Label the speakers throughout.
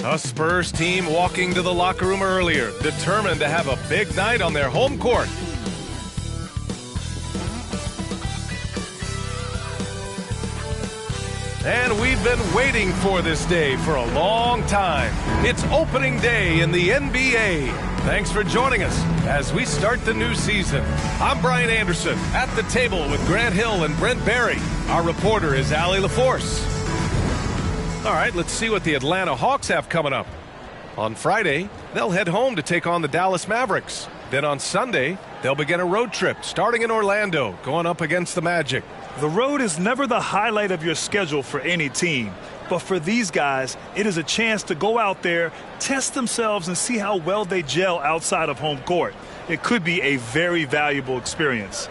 Speaker 1: A Spurs team walking to the locker room earlier, determined to have a big night on their home court. And we've been waiting for this day for a long time. It's opening day in the NBA. Thanks for joining us as we start the new season. I'm Brian Anderson, at the table with Grant Hill and Brent Barry. Our reporter is Allie LaForce. All right, let's see what the Atlanta Hawks have coming up. On Friday, they'll head home to take on the Dallas Mavericks. Then on Sunday, they'll begin a road trip starting in Orlando, going up against the Magic.
Speaker 2: The road is never the highlight of your schedule for any team. But for these guys, it is a chance to go out there, test themselves, and see how well they gel outside of home court. It could be a very valuable experience.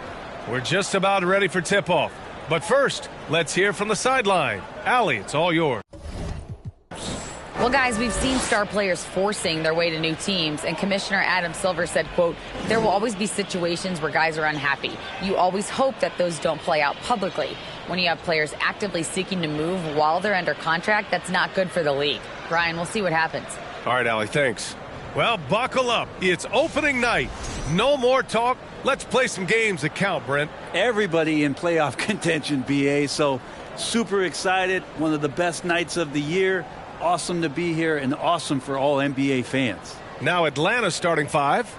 Speaker 1: We're just about ready for tip-off. But first, let's hear from the sideline. Allie, it's all yours.
Speaker 3: Well, guys, we've seen star players forcing their way to new teams, and Commissioner Adam Silver said, quote, there will always be situations where guys are unhappy. You always hope that those don't play out publicly. When you have players actively seeking to move while they're under contract, that's not good for the league. Brian, we'll see what happens.
Speaker 1: All right, Allie, thanks. Well, buckle up. It's opening night. No more talk. Let's play some games that count, Brent.
Speaker 4: Everybody in playoff contention, BA, so super excited. One of the best nights of the year. Awesome to be here and awesome for all NBA fans.
Speaker 1: Now Atlanta's starting five.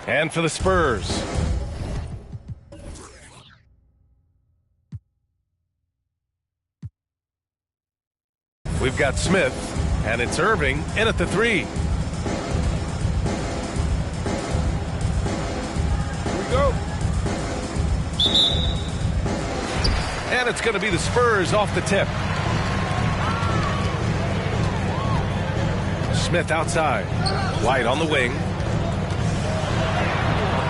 Speaker 1: And for the Spurs. We've got Smith, and it's Irving in at the three. Here we go. And it's going to be the Spurs off the tip. Smith outside. White on the wing.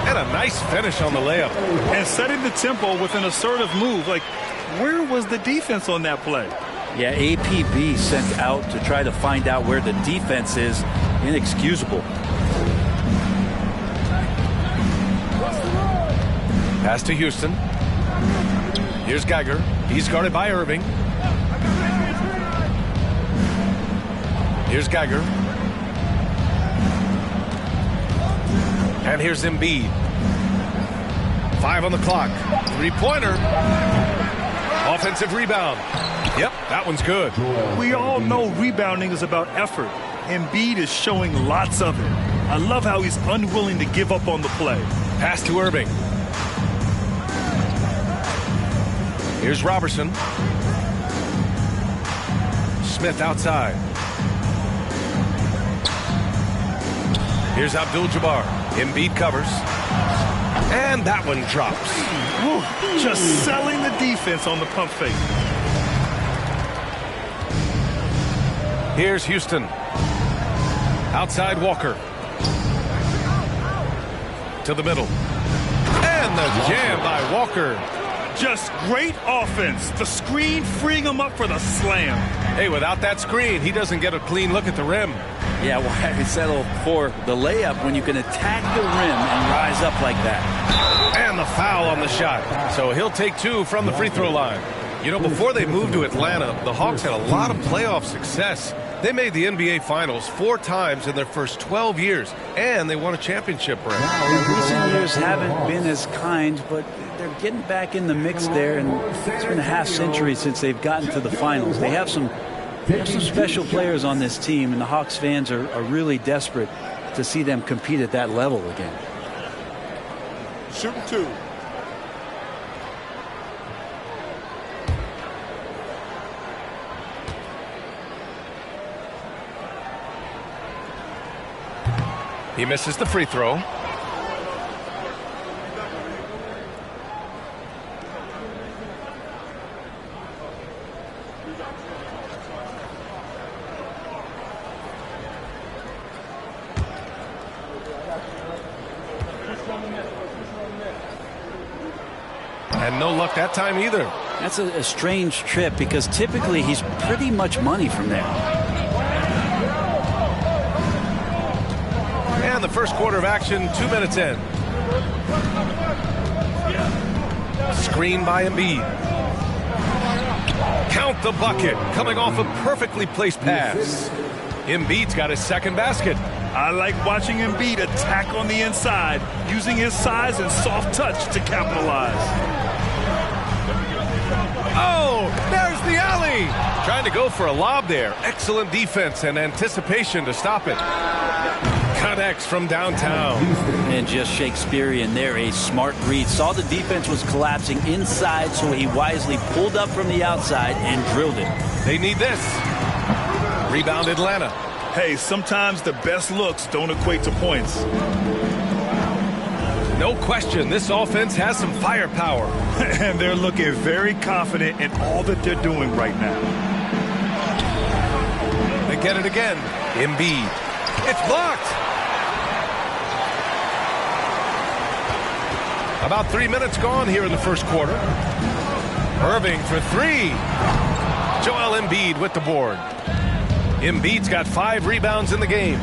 Speaker 1: And a nice finish on the layup.
Speaker 2: And setting the tempo with an assertive move. Like, where was the defense on that play?
Speaker 4: Yeah, APB sent out to try to find out where the defense is. Inexcusable.
Speaker 1: Pass to Houston. Here's Geiger. He's guarded by Irving. Here's Geiger. And here's Embiid. 5 on the clock. Three-pointer. Offensive rebound. Yep, that one's good.
Speaker 2: We all know rebounding is about effort. Embiid is showing lots of it. I love how he's unwilling to give up on the play.
Speaker 1: Pass to Irving. Here's Robertson. Smith outside. Here's Abdul-Jabbar. Embiid covers. And that one drops.
Speaker 2: Whew, just selling the defense on the pump fake.
Speaker 1: Here's Houston. Outside Walker. To the middle. And the jam by Walker.
Speaker 2: Just great offense. The screen freeing him up for the slam.
Speaker 1: Hey, without that screen, he doesn't get a clean look at the rim.
Speaker 4: Yeah, why settle for the layup when you can attack the rim and rise up like that?
Speaker 1: And the foul on the shot. So he'll take two from the free throw line. You know, before they moved to Atlanta, the Hawks had a lot of playoff success. They made the NBA Finals 4 times in their first 12 years, and they won a championship, Brent.
Speaker 4: Recent years haven't been as kind, but they're getting back in the mix there, and it's been a half-century since they've gotten to the finals. They have some special players on this team, and the Hawks fans are really desperate to see them compete at that level again.
Speaker 5: Shooting 2.
Speaker 1: He misses the free throw. And no luck that time either.
Speaker 4: That's a strange trip because typically he's pretty much money from there.
Speaker 1: And the first quarter of action, 2 minutes in. Screen by Embiid. Count the bucket, coming off a perfectly placed pass. Embiid's got his second basket.
Speaker 2: I like watching Embiid attack on the inside, using his size and soft touch to capitalize.
Speaker 1: Oh, there's the alley. Trying to go for a lob there. Excellent defense and anticipation to stop it. Connects from downtown.
Speaker 4: And just Shakespearean there, a smart read. Saw the defense was collapsing inside, so he wisely pulled up from the outside and drilled it.
Speaker 1: They need this. Rebound Atlanta.
Speaker 2: Hey, sometimes the best looks don't equate to points.
Speaker 1: No question, this offense has some firepower.
Speaker 2: And they're looking very confident in all that they're doing right now.
Speaker 1: They get it again. Embiid. It's blocked. About 3 minutes gone here in the first quarter. Irving for three. Joel Embiid with the board. Embiid's got 5 rebounds in the game.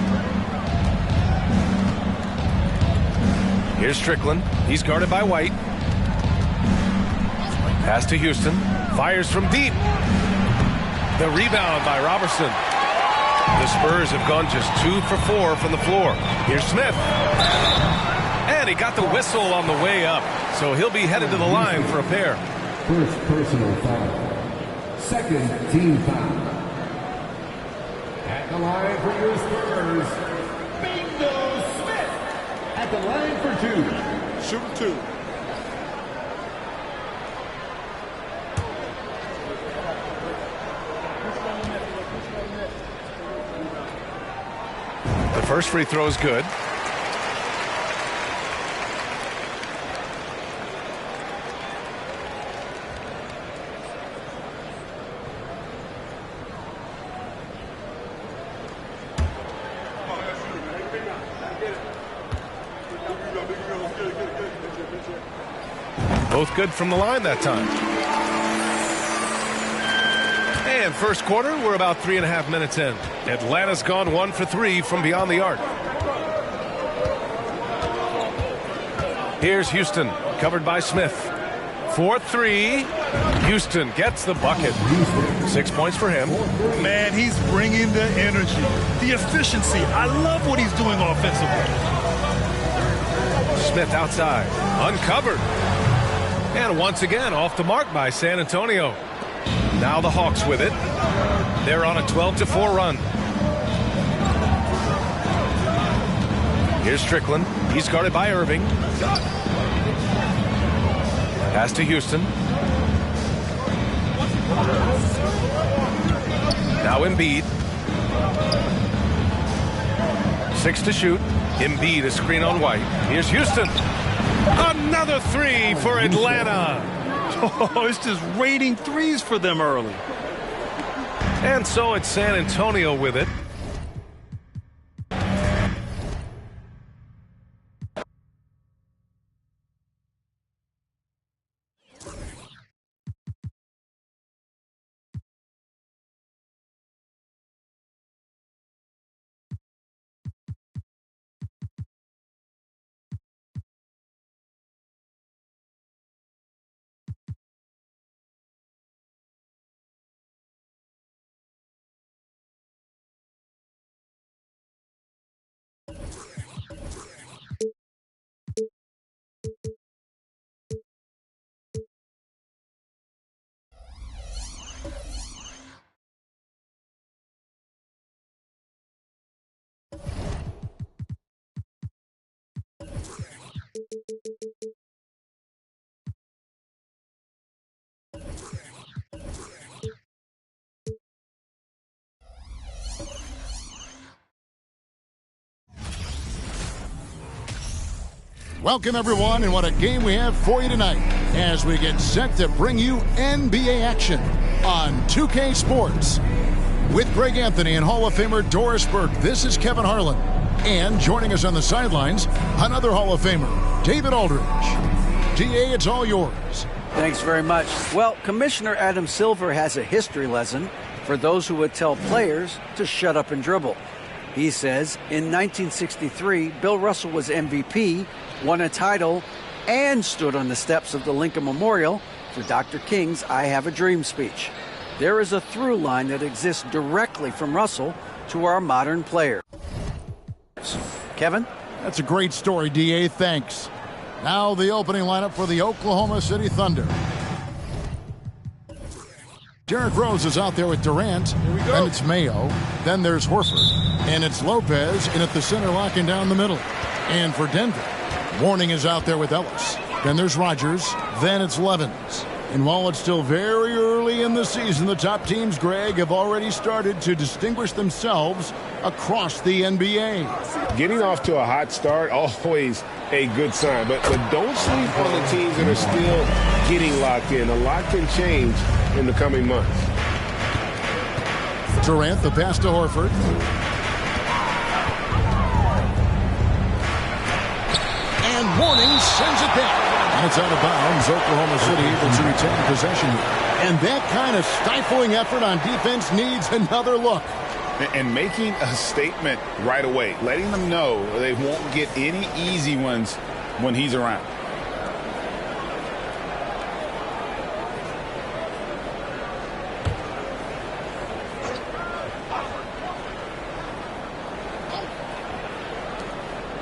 Speaker 1: Here's Strickland. He's guarded by White. Pass to Houston. Fires from deep. The rebound by Robertson. The Spurs have gone just 2 for 4 from the floor. Here's Smith. And he got the whistle on the way up. So he'll be headed to the line for a pair.
Speaker 5: First personal foul. Second team foul. At the line for your Spurs, Bingo Smith. At the line for 2.
Speaker 2: Shooting 2.
Speaker 1: The first free throw is good. Both good from the line that time. And first quarter, we're about 3.5 minutes in. Atlanta's gone 1 for 3 from beyond the arc. Here's Houston, covered by Smith. 4-3. Houston gets the bucket. 6 points for him.
Speaker 2: Man, he's bringing the energy, the efficiency. I love what he's doing offensively.
Speaker 1: Smith outside, uncovered. And once again, off the mark by San Antonio. Now the Hawks with it. They're on a 12-4 run. Here's Strickland. He's guarded by Irving. Pass to Houston. Now Embiid. 6 to shoot. Embiid a screen on White. Here's Houston. Another 3 for Atlanta.
Speaker 2: Oh, it's just raining threes for them early.
Speaker 1: And so it's San Antonio with it.
Speaker 6: Welcome, everyone, and what a game we have for you tonight as we get set to bring you NBA action on 2K Sports. With Greg Anthony and Hall of Famer Doris Burke, this is Kevin Harlan. And joining us on the sidelines, another Hall of Famer, David Aldridge. DA, it's all yours.
Speaker 4: Thanks very much. Well, Commissioner Adam Silver has a history lesson for those who would tell players to shut up and dribble. He says, in 1963, Bill Russell was MVP, won a title, and stood on the steps of the Lincoln Memorial for Dr. King's I Have a Dream speech. There is a through line that exists directly from Russell to our modern players. Kevin?
Speaker 6: That's a great story, D.A. Thanks. Now the opening lineup for the Oklahoma City Thunder. Derrick Rose is out there with Durant. Then it's Mayo. Then there's Horford. And it's Lopez in at the center, locking down the middle. And for Denver, Mourning is out there with Ellis. Then there's Rogers. Then it's Levens. And while it's still very early in the season, the top teams, Greg, have already started to distinguish themselves across the NBA.
Speaker 7: Getting off to a hot start, always a good sign. But don't sleep on the teams that are still getting locked in. A lot can change in the coming months.
Speaker 6: Durant, the pass to Horford. And Mourning sends it back. And it's out of bounds. Oklahoma City able to retain possession here. And that kind of stifling effort on defense needs another look.
Speaker 8: And making a statement right away, letting them know they won't get any easy ones when he's around.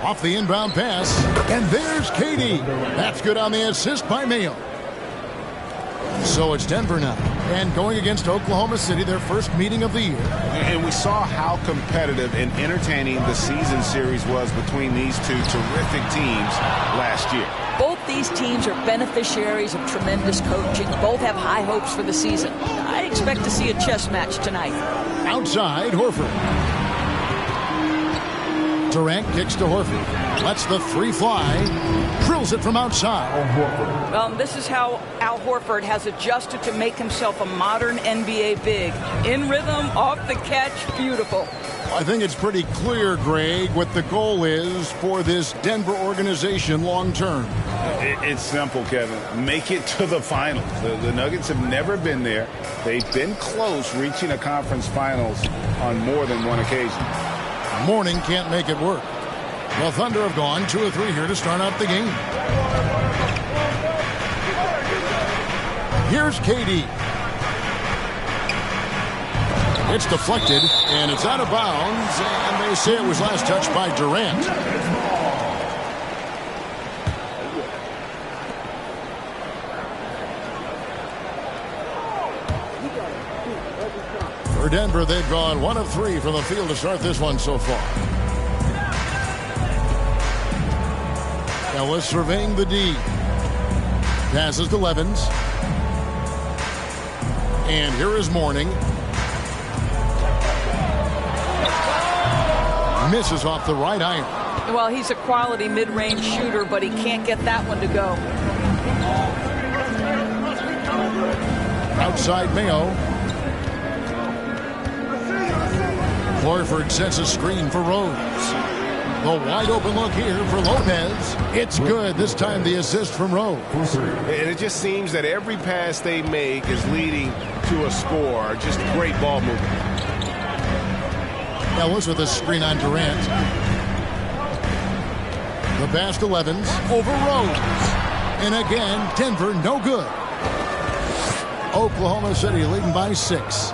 Speaker 6: Off the inbound pass, and there's Katie. That's good on the assist by Mayo. So it's Denver now, and going against Oklahoma City, their first meeting of the year.
Speaker 8: And we saw how competitive and entertaining the season series was between these two terrific teams last year.
Speaker 9: Both these teams are beneficiaries of tremendous coaching. Both have high hopes for the season. I expect to see a chess match tonight.
Speaker 6: Outside, Horford. Durant kicks to Horford. Lets the three fly. Drills it from outside.
Speaker 9: This is how Al Horford has adjusted to make himself a modern NBA big. In rhythm, off the catch, beautiful.
Speaker 6: I think it's pretty clear, Greg, what the goal is for this Denver organization long term.
Speaker 8: It's simple, Kevin. Make it to the finals. The Nuggets have never been there. They've been close reaching a conference finals on more than one occasion.
Speaker 6: Mourning can't make it work. The Thunder have gone 2 of 3 here to start out the game. Here's KD. It's deflected, and it's out of bounds, and they say it was last touched by Durant. For Denver, they've gone 1 of 3 from the field to start this one so far. Ellis surveying the D. Passes to Levens. And here is Mourning. Misses off the right iron.
Speaker 9: Well, he's a quality mid-range shooter, but he can't get that one to go.
Speaker 6: Outside Mayo. Horford sets a screen for Rose. The wide open look here for Lopez. It's good. This time the assist from Rose.
Speaker 7: And it just seems that every pass they make is leading to a score. Just great ball movement.
Speaker 6: Ellis with a screen on Durant. The pass to Levens over Rose. And again, Denver no good. Oklahoma City leading by 6.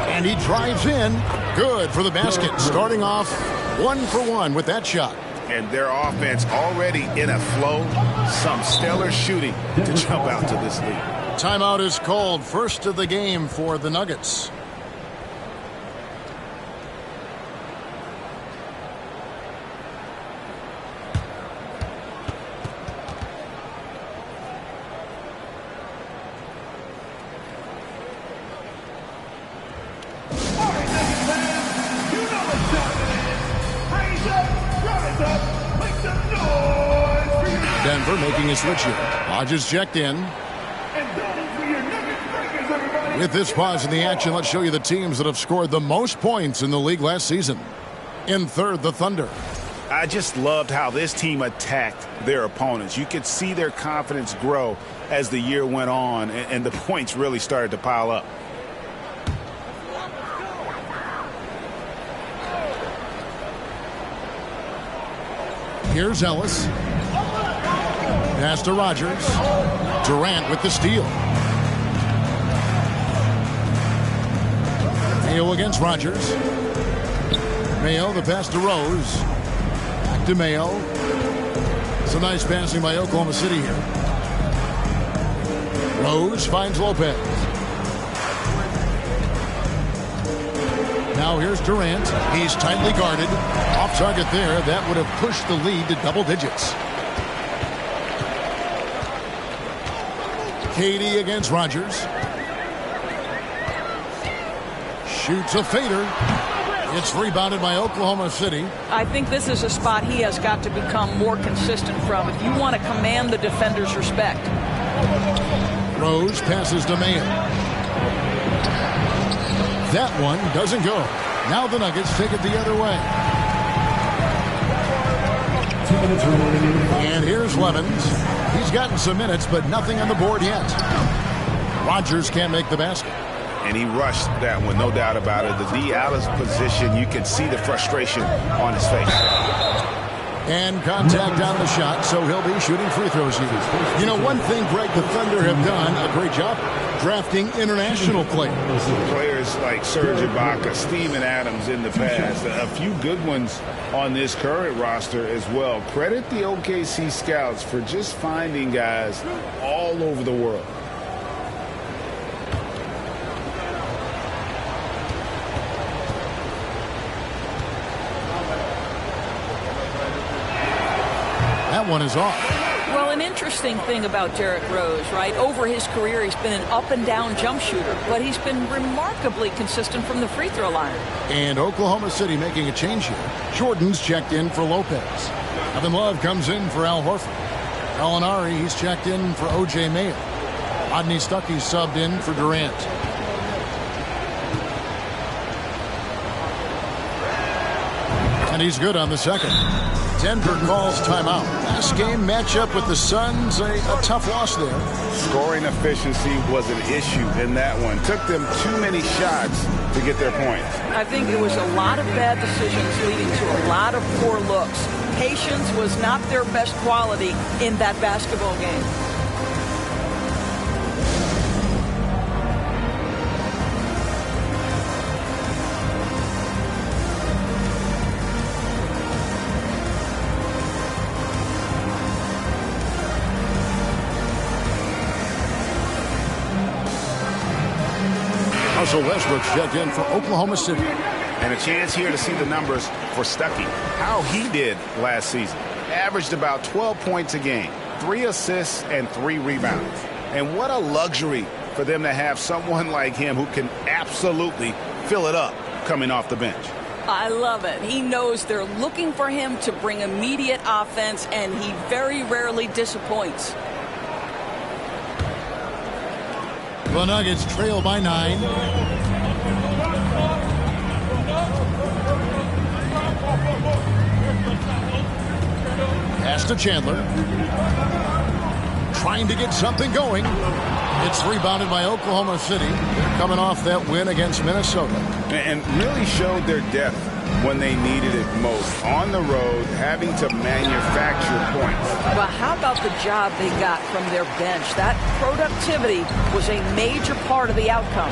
Speaker 6: And he drives in. Good for the basket. Starting off 1 for 1 with that shot.
Speaker 8: And their offense already in a flow. Some stellar shooting to jump out to this lead.
Speaker 6: Timeout is called. First of the game for the Nuggets. Denver making a switch here. Hodges checked in. With this pause in the action, let's show you the teams that have scored the most points in the league last season. In third, the Thunder.
Speaker 8: I just loved how this team attacked their opponents. You could see their confidence grow as the year went on, and the points really started to pile up.
Speaker 6: Here's Ellis. Pass to Rogers. Durant with the steal. Mayo against Rogers. Mayo, the pass to Rose. Back to Mayo. Some nice passing by Oklahoma City here. Rose finds Lopez. Now here's Durant. He's tightly guarded. Off target there. That would have pushed the lead to double digits. Katie against Rogers. Shoots a fader. It's rebounded by Oklahoma City.
Speaker 9: I think this is a spot he has got to become more consistent from if you want to command the defender's respect.
Speaker 6: Rose passes to Mayo. That one doesn't go. Now the Nuggets take it the other way. And here's Levens. He's gotten some minutes, but nothing on the board yet. Rogers can't make the basket.
Speaker 8: And he rushed that one, no doubt about it. The D out of position, you can see the frustration on his face.
Speaker 6: And contact on the shot, so he'll be shooting free throws here. You know, one thing, Greg, the Thunder have done a great job drafting international players.
Speaker 8: Players like Serge Ibaka, Steven Adams in the past, a few good ones on this current roster as well. Credit the OKC scouts for just finding guys all over the world.
Speaker 6: That one is off.
Speaker 9: Well, an interesting thing about Derrick Rose, right? Over his career, he's been an up-and-down jump shooter, but he's been remarkably consistent from the free throw line.
Speaker 6: And Oklahoma City making a change here. Jordan's checked in for Lopez. Kevin Love comes in for Al Horford. Alinari, he's checked in for O.J. Mayo. Rodney Stuckey subbed in for Durant. And he's good on the second. Denver calls timeout. Last game matchup with the Suns, a tough loss there.
Speaker 8: Scoring efficiency was an issue in that one. Took them too many shots to get their points.
Speaker 9: I think it was a lot of bad decisions leading to a lot of poor looks. Patience was not their best quality in that basketball game.
Speaker 6: Russell Westbrook checked in for Oklahoma City.
Speaker 8: And a chance here to see the numbers for Stuckey. How he did last season. Averaged about 12 points a game, 3 assists and 3 rebounds. And what a luxury for them to have someone like him who can absolutely fill it up coming off the bench.
Speaker 9: I love it. He knows they're looking for him to bring immediate offense, and he very rarely disappoints.
Speaker 6: The Nuggets trail by 9. Pass to Chandler. Trying to get something going. It's rebounded by Oklahoma City. They're coming off that win against Minnesota.
Speaker 8: And really showed their depth when they needed it most. On the road, having to manufacture points.
Speaker 9: Well, how about the job they got from their bench? That productivity was a major part of the outcome.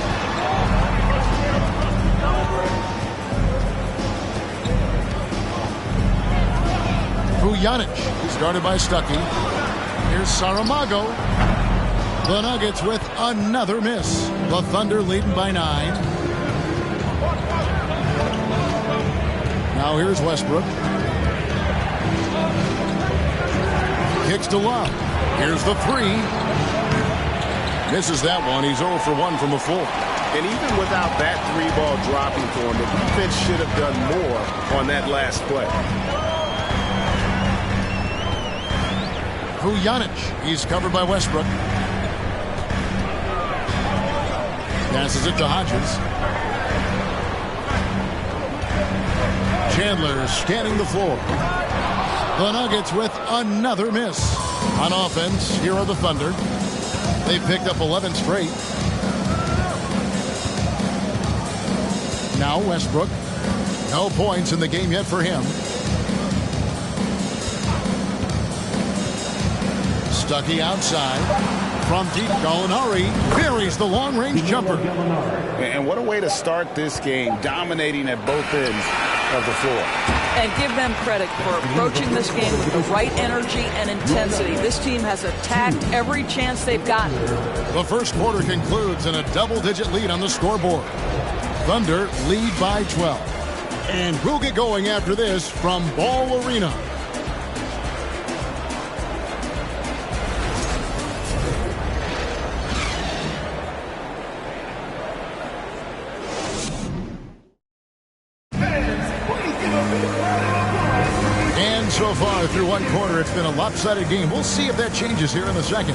Speaker 6: Vujanic, started by Stuckey. Here's Saramago. The Nuggets with another miss. The Thunder leading by 9. Now here's Westbrook. Kicks to Love. Here's the 3. Misses that one. He's 0 for 1 from the floor.
Speaker 8: And even without that 3-ball dropping for him, the defense should have done more on that last play.
Speaker 6: Vujanic. He's covered by Westbrook. Passes it to Hodges. Chandler scanning the floor. The Nuggets with another miss. On offense, here are the Thunder. They picked up 11 straight. Now Westbrook. No points in the game yet for him. Stuckey outside. From deep, Gallinari buries the long-range jumper.
Speaker 8: And what a way to start this game, dominating at both ends of the floor.
Speaker 9: And give them credit for approaching this game with the right energy and intensity. This team has attacked every chance they've gotten.
Speaker 6: The first quarter concludes in a double-digit lead on the scoreboard. Thunder lead by 12. And we'll get going after this from Ball Arena. And so far through one quarter, it's been a lopsided game. We'll see if that changes here in the second.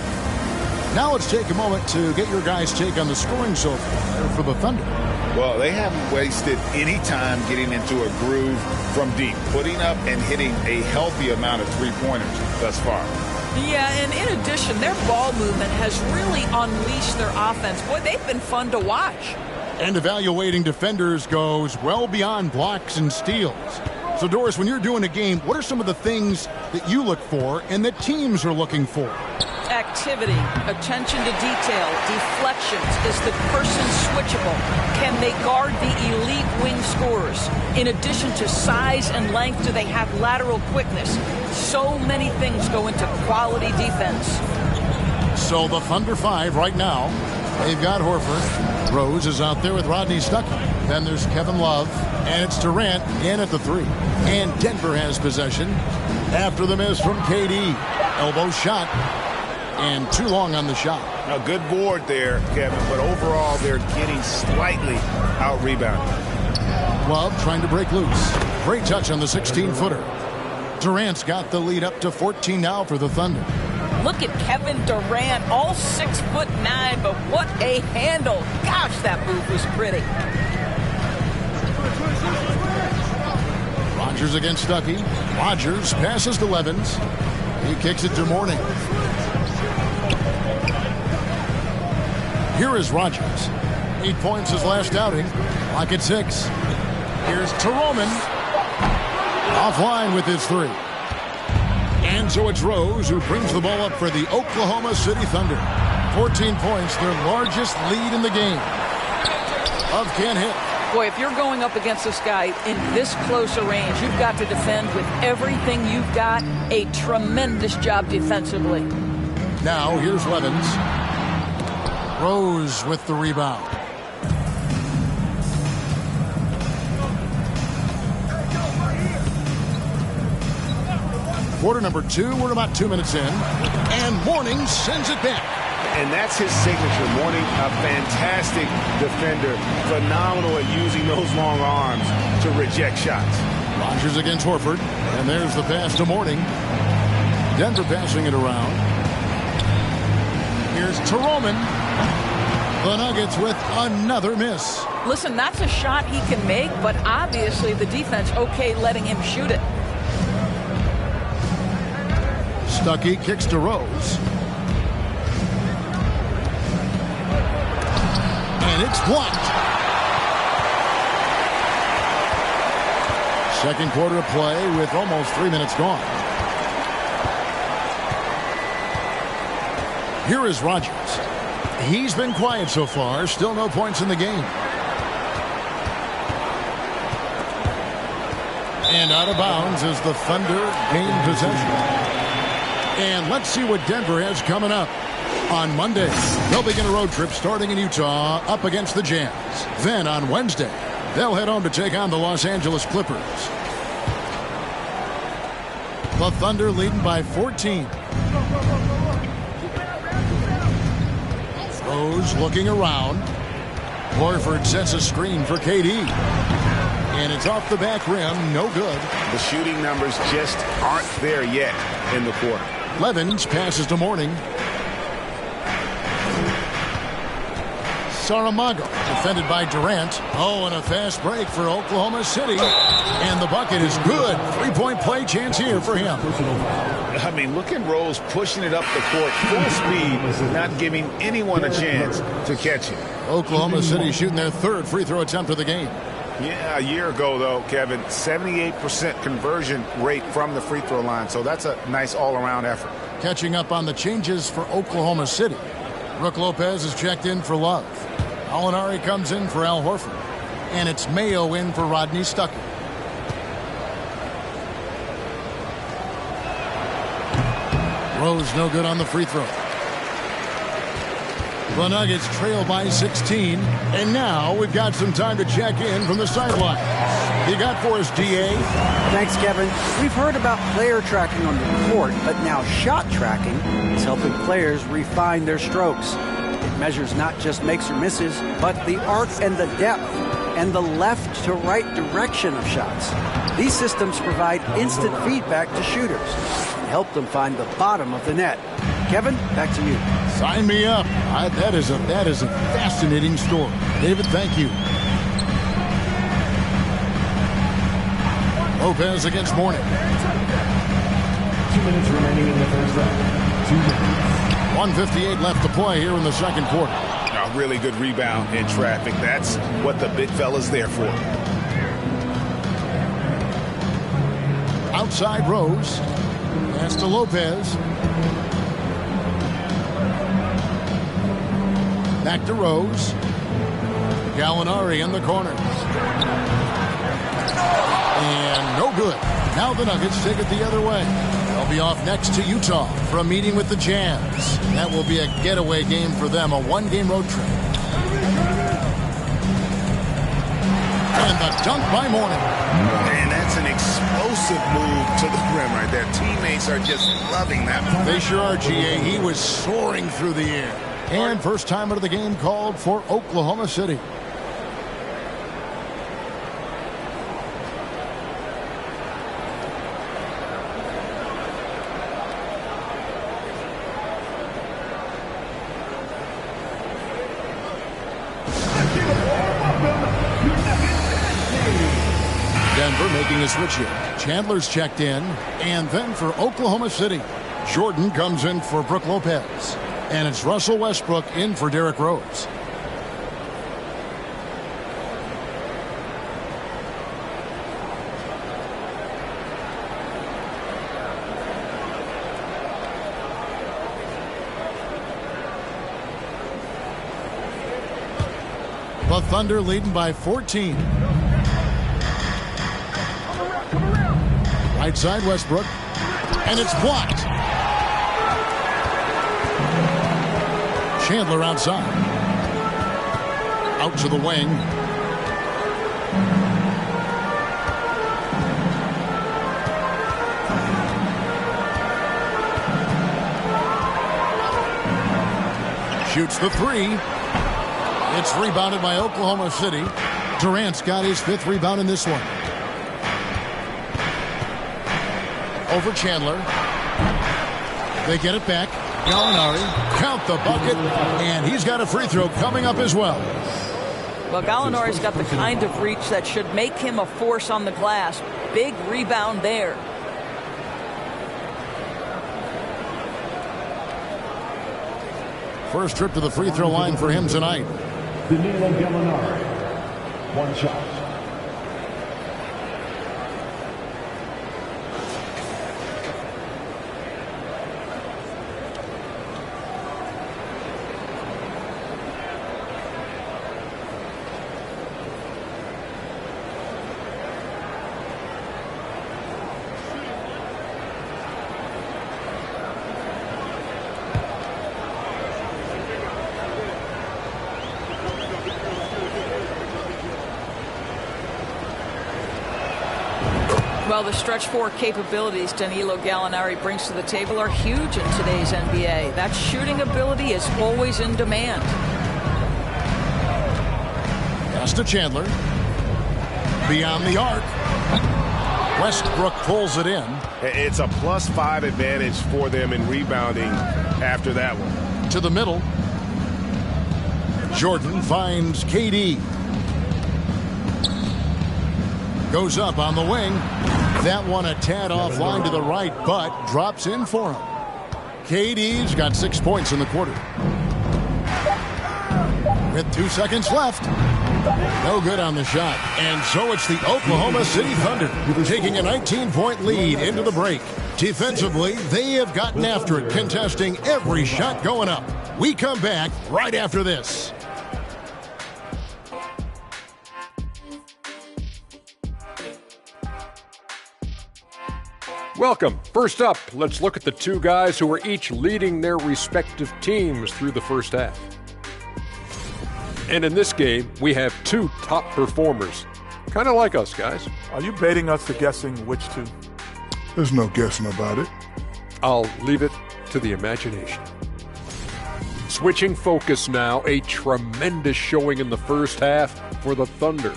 Speaker 6: Now let's take a moment to get your guys' take on the scoring so far for the Thunder.
Speaker 8: Well, they haven't wasted any time getting into a groove from deep, putting up and hitting a healthy amount of three-pointers thus far.
Speaker 9: Yeah, and in addition, their ball movement has really unleashed their offense. Boy, they've been fun to watch.
Speaker 6: And evaluating defenders goes well beyond blocks and steals. So, Doris, when you're doing a game, what are some of the things that you look for and that teams are looking for?
Speaker 9: Activity, attention to detail, deflections. Is the person switchable? Can they guard the elite wing scorers? In addition to size and length, do they have lateral quickness? So many things go into quality defense.
Speaker 6: So the Thunder 5 right now. They've got Horford. Rose is out there with Rodney Stuckey. Then there's Kevin Love. And it's Durant in at the 3. And Denver has possession after the miss from KD. Elbow shot. And too long on the shot.
Speaker 8: A good board there, Kevin, but overall they're getting slightly out-rebounded.
Speaker 6: Love trying to break loose. Great touch on the 16-footer. Durant's got the lead up to 14 now for the Thunder.
Speaker 9: Look at Kevin Durant, all 6'9", but what a handle. Gosh, that move was pretty.
Speaker 6: Rodgers against Stuckey. Rodgers passes to Levens. He kicks it to Mourning. Here is Rodgers. 8 points his last outing. Clock at 6. Here's to Roman. Offline with his 3. And so it's Rose who brings the ball up for the Oklahoma City Thunder. 14 points, their largest lead in the game. Love can't hit.
Speaker 9: Boy, if you're going up against this guy in this close a range, you've got to defend with everything you've got. A tremendous job defensively.
Speaker 6: Now here's Levens. Rose with the rebound. Quarter number 2. We're about 2 minutes in. And Mourning sends it back.
Speaker 8: And that's his signature. Mourning, a fantastic defender. Phenomenal at using those long arms to reject shots.
Speaker 6: Rodgers against Horford. And there's the pass to Mourning. Denver passing it around. Here's to Roman. The Nuggets with another miss.
Speaker 9: Listen, that's a shot he can make, but obviously the defense okay letting him shoot it.
Speaker 6: Stuckey kicks to Rose. And it's blocked. Second quarter of play with almost 3 minutes gone. Here is Rodgers. He's been quiet so far. Still no points in the game. And out of bounds as the Thunder gain possession. And let's see what Denver has coming up. On Monday, they'll begin a road trip starting in Utah up against the Jazz. Then on Wednesday, they'll head home to take on the Los Angeles Clippers. The Thunder leading by 14. Rose looking around. Horford sets a screen for KD. And it's off the back rim, no good.
Speaker 8: The shooting numbers just aren't there yet in the quarter.
Speaker 6: Levens passes to Mourning. Saramago defended by Durant. Oh, and a fast break for Oklahoma City. And the bucket is good. 3-point play chance here for him.
Speaker 8: I mean, look at Rose pushing it up the court full speed, not giving anyone a chance to catch it.
Speaker 6: Oklahoma City shooting their third free throw attempt of the game.
Speaker 8: Yeah, a year ago, though, Kevin, 78% conversion rate from the free throw line. So that's a nice all-around effort.
Speaker 6: Catching up on the changes for Oklahoma City. Brook Lopez is checked in for Love. Gallinari comes in for Al Horford. And it's Mayo in for Rodney Stuckey. Rose no good on the free throw. The Nuggets trail by 16. And now we've got some time to check in from the sideline. You got for us, DA?
Speaker 10: Thanks, Kevin. We've heard about player tracking on the court, but now shot tracking is helping players refine their strokes. It measures not just makes or misses, but the arc and the depth and the left to right direction of shots. These systems provide instant feedback to shooters and help them find the bottom of the net. Kevin, back to you.
Speaker 6: Sign me up. That is a fascinating story. David, thank you. Lopez against Mourning.
Speaker 5: 2 minutes remaining in the first half. 2 minutes.
Speaker 6: 1:58 left to play here in the second quarter.
Speaker 8: A really good rebound in traffic. That's what the big fella's there for.
Speaker 6: Outside Rose. Pass to Lopez. Back to Rose. Gallinari in the corner. And no good. Now the Nuggets take it the other way. They'll be off next to Utah for a meeting with the Jazz. That will be a getaway game for them, a one-game road trip. And the dunk by Mourning.
Speaker 8: And that's an explosive move to the rim right there. Teammates are just loving that.
Speaker 6: They sure are, GA. He was soaring through the air. And first time out of the game called for Oklahoma City. Denver making a switch here. Chandler's checked in. And then for Oklahoma City, Jordan comes in for Brook Lopez. And it's Russell Westbrook in for Derrick Rose. The Thunder leading by 14. Right side Westbrook. And it's blocked. Chandler outside. Out to the wing. Shoots the three. It's rebounded by Oklahoma City. Durant's got his 5th rebound in this one. Over Chandler. They get it back. Gallinari, count the bucket, and he's got a free throw coming up as well.
Speaker 9: Well, Gallinari's got the kind of reach that should make him a force on the glass. Big rebound there.
Speaker 6: First trip to the free throw line for him tonight.
Speaker 5: Danilo Gallinari. 1 shot.
Speaker 9: Well, the stretch 4 capabilities Danilo Gallinari brings to the table are huge in today's NBA. That shooting ability is always in demand.
Speaker 6: Pass to Chandler. Beyond the arc. Westbrook pulls it in.
Speaker 7: It's a +5 advantage for them in rebounding after that one.
Speaker 6: To the middle. Jordan finds KD. Goes up on the wing. That one a tad offline to the right, but drops in for him. KD's got 6 points in the quarter. With 2 seconds left. No good on the shot. And so it's the Oklahoma City Thunder taking a 19-point lead into the break. Defensively, they have gotten after it, contesting every shot going up. We come back right after this.
Speaker 11: Welcome. First up, let's look at the two guys who are each leading their respective teams through the first half. And in this game, we have two top performers. Kind of like us, guys.
Speaker 12: Are you baiting us for guessing which two?
Speaker 13: There's no guessing about it.
Speaker 11: I'll leave it to the imagination. Switching focus now, a tremendous showing in the first half for the Thunder.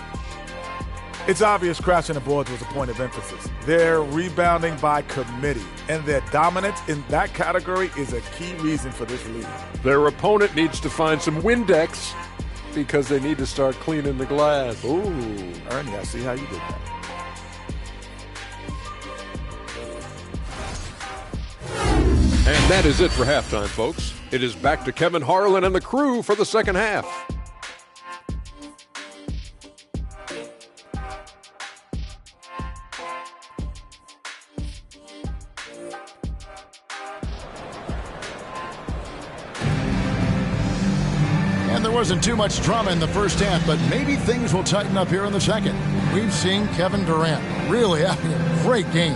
Speaker 12: It's obvious crashing the boards was a point of emphasis. They're rebounding by committee, and their dominance in that category is a key reason for this lead.
Speaker 11: Their opponent needs to find some Windex because they need to start cleaning the glass.
Speaker 12: Ooh, Ernie, I see how you did that.
Speaker 11: And that is it for halftime, folks. It is back to Kevin Harlan and the crew for the second half.
Speaker 6: And there wasn't too much drama in the first half, but maybe things will tighten up here in the second. We've seen Kevin Durant really having a great game.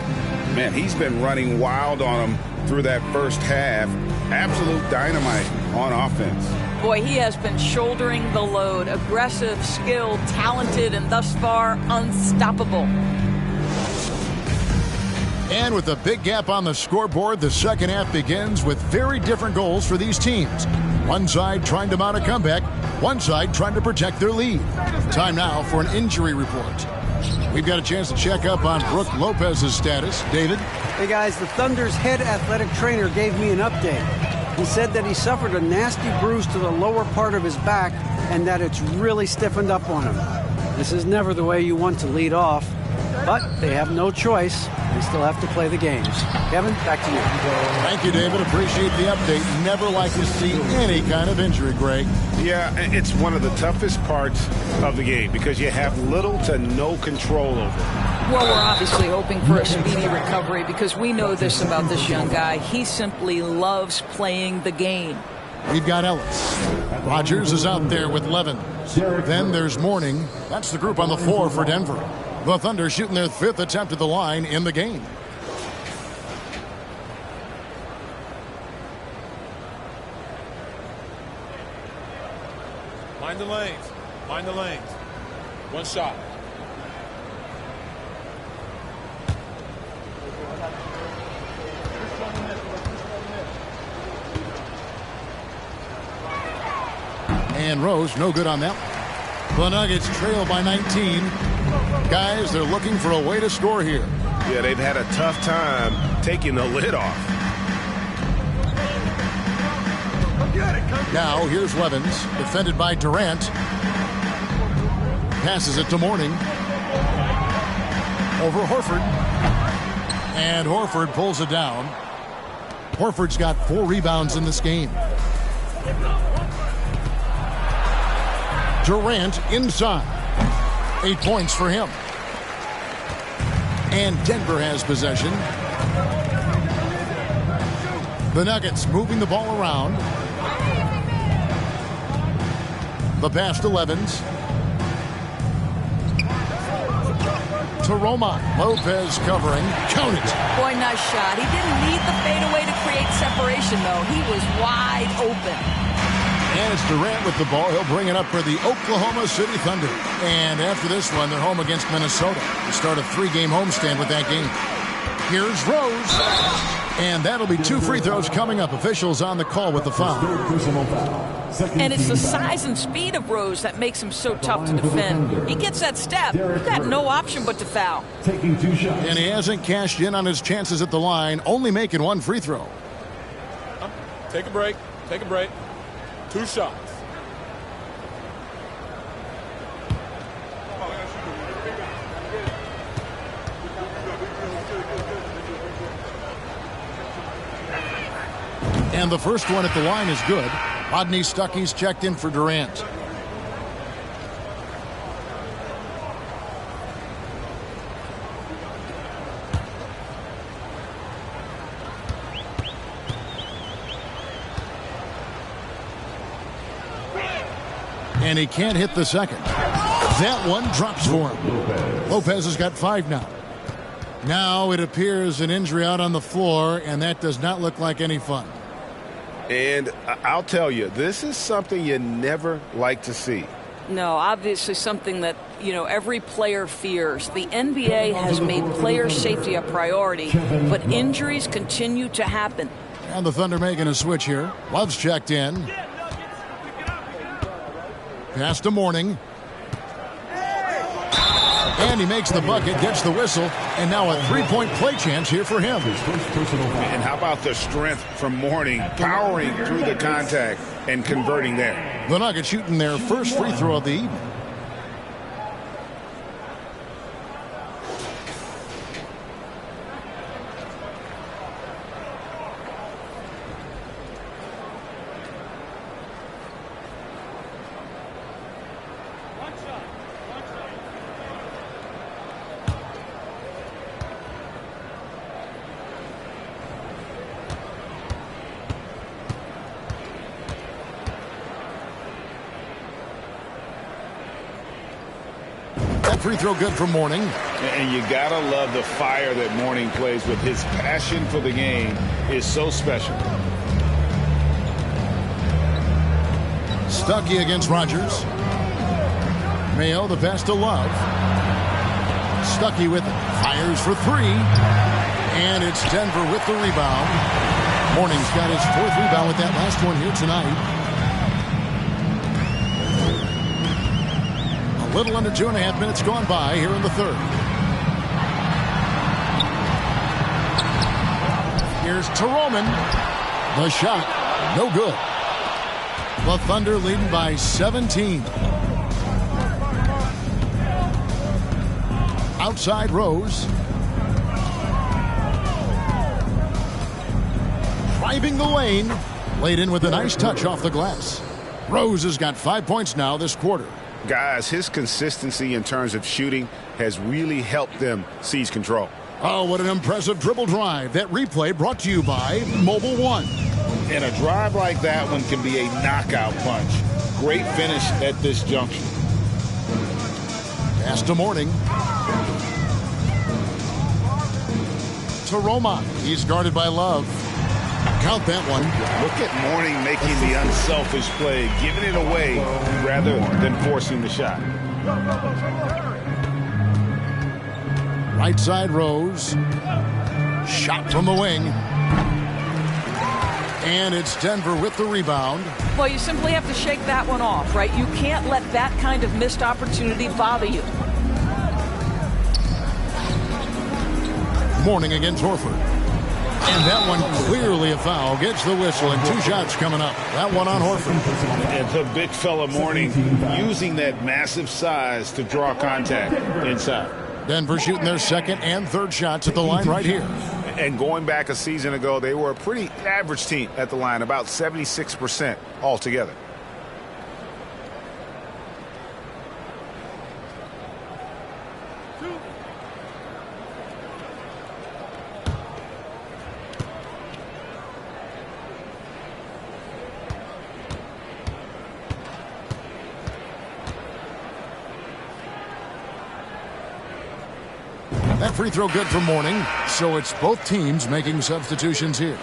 Speaker 8: Man, he's been running wild on him through that first half. Absolute dynamite on offense.
Speaker 9: Boy, he has been shouldering the load. Aggressive, skilled, talented, and thus far unstoppable.
Speaker 6: And with a big gap on the scoreboard, the second half begins with very different goals for these teams. One side trying to mount a comeback, one side trying to protect their lead. Time now for an injury report. We've got a chance to check up on Brook Lopez's status. David?
Speaker 10: Hey guys, the Thunder's head athletic trainer gave me an update. He said that he suffered a nasty bruise to the lower part of his back and that it's really stiffened up on him. This is never the way you want to lead off, but they have no choice. They still have to play the games. Kevin, back to you.
Speaker 6: Thank you, David. Appreciate the update. Never like to see any kind of injury, Greg.
Speaker 7: Yeah, it's one of the toughest parts of the game because you have little to no control over it.
Speaker 9: Well, we're obviously hoping for a speedy recovery because we know this about this young guy. He simply loves playing the game.
Speaker 6: We've got Ellis. Rogers is out there with Levin. Then there's Mourning. That's the group on the floor for Denver. The Thunder shooting their fifth attempt at the line in the game.
Speaker 14: Mind the lanes. Mind the lanes. One shot.
Speaker 6: And Rose, no good on that. The Nuggets trail by 19. Guys, they're looking for a way to score here.
Speaker 7: Yeah, they've had a tough time taking the lid off.
Speaker 6: Now, here's Levins, defended by Durant. Passes it to Mourning. Over Horford. And Horford pulls it down. Horford's got 4 rebounds in this game. Durant inside. 8 points for him. And Denver has possession. The Nuggets moving the ball around. The pass to Levins. To Roman. Lopez covering. Count it.
Speaker 9: Boy, nice shot. He didn't need the fadeaway to create separation, though. He was wide open.
Speaker 6: And it's Durant with the ball. He'll bring it up for the Oklahoma City Thunder. And after this one, they're home against Minnesota to start a 3-game homestand with that game. Here's Rose. And that'll be 2 free throws coming up. Officials on the call with the foul.
Speaker 9: And it's the size and speed of Rose that makes him so tough to defend. He gets that step. You've got no option but to foul.
Speaker 6: Taking 2 shots. And he hasn't cashed in on his chances at the line, only making 1 free throw.
Speaker 14: Take a break. Take a break. 2 shots.
Speaker 6: And the first one at the line is good. Rodney Stuckey's checked in for Durant. And he can't hit the second. That one drops for him. Lopez has got 5 now. Now it appears an injury out on the floor, and that does not look like any fun.
Speaker 7: And I'll tell you, this is something you never like to see.
Speaker 9: No, obviously something that, every player fears. The NBA has made player safety a priority, but injuries continue to happen.
Speaker 6: And the Thunder making a switch here. Love's checked in. Pass to Mourning. And he makes the bucket, gets the whistle, and now a three-point play chance here for him.
Speaker 8: And how about the strength from Mourning, powering through the contact and converting there.
Speaker 6: The Nuggets shooting their first free throw of the evening. Free throw good for Mourning.
Speaker 8: And you gotta love the fire that Mourning plays with. His passion for the game is so special.
Speaker 6: Stuckey against Rogers. Mayo the pass to Love. Stuckey with it. Fires for 3. And it's Denver with the rebound. Mourning's got his 4th rebound with that last one here tonight. A little under 2.5 minutes gone by here in the third. Here's Toroman. The shot, no good. The Thunder leading by 17. Outside Rose. Driving the lane. Laid in with a nice touch off the glass. Rose has got 5 points now this quarter.
Speaker 8: Guys, his consistency in terms of shooting has really helped them seize control.
Speaker 6: Oh, what an impressive dribble drive. That replay brought to you by Mobile One.
Speaker 8: And a drive like that one can be a knockout punch. Great finish at this junction.
Speaker 6: Pass to Mourning. To Roma. He's guarded by Love. Count that one.
Speaker 8: Look at Mourning making the unselfish play, giving it away rather than forcing the shot.
Speaker 6: Right side Rose. Shot from the wing. And it's Denver with the rebound.
Speaker 9: Well, you simply have to shake that one off, right? You can't let that kind of missed opportunity bother you.
Speaker 6: Mourning against Horford. And that one clearly a foul. Gets the whistle and 2 shots coming up. That one on Horford.
Speaker 8: And the big fella Mourning using that massive size to draw contact inside.
Speaker 6: Denver shooting their 2nd and 3rd shots at the line right here.
Speaker 8: And going back a season ago, they were a pretty average team at the line, about 76% altogether.
Speaker 6: That free throw good for Mourning, so it's both teams making substitutions here.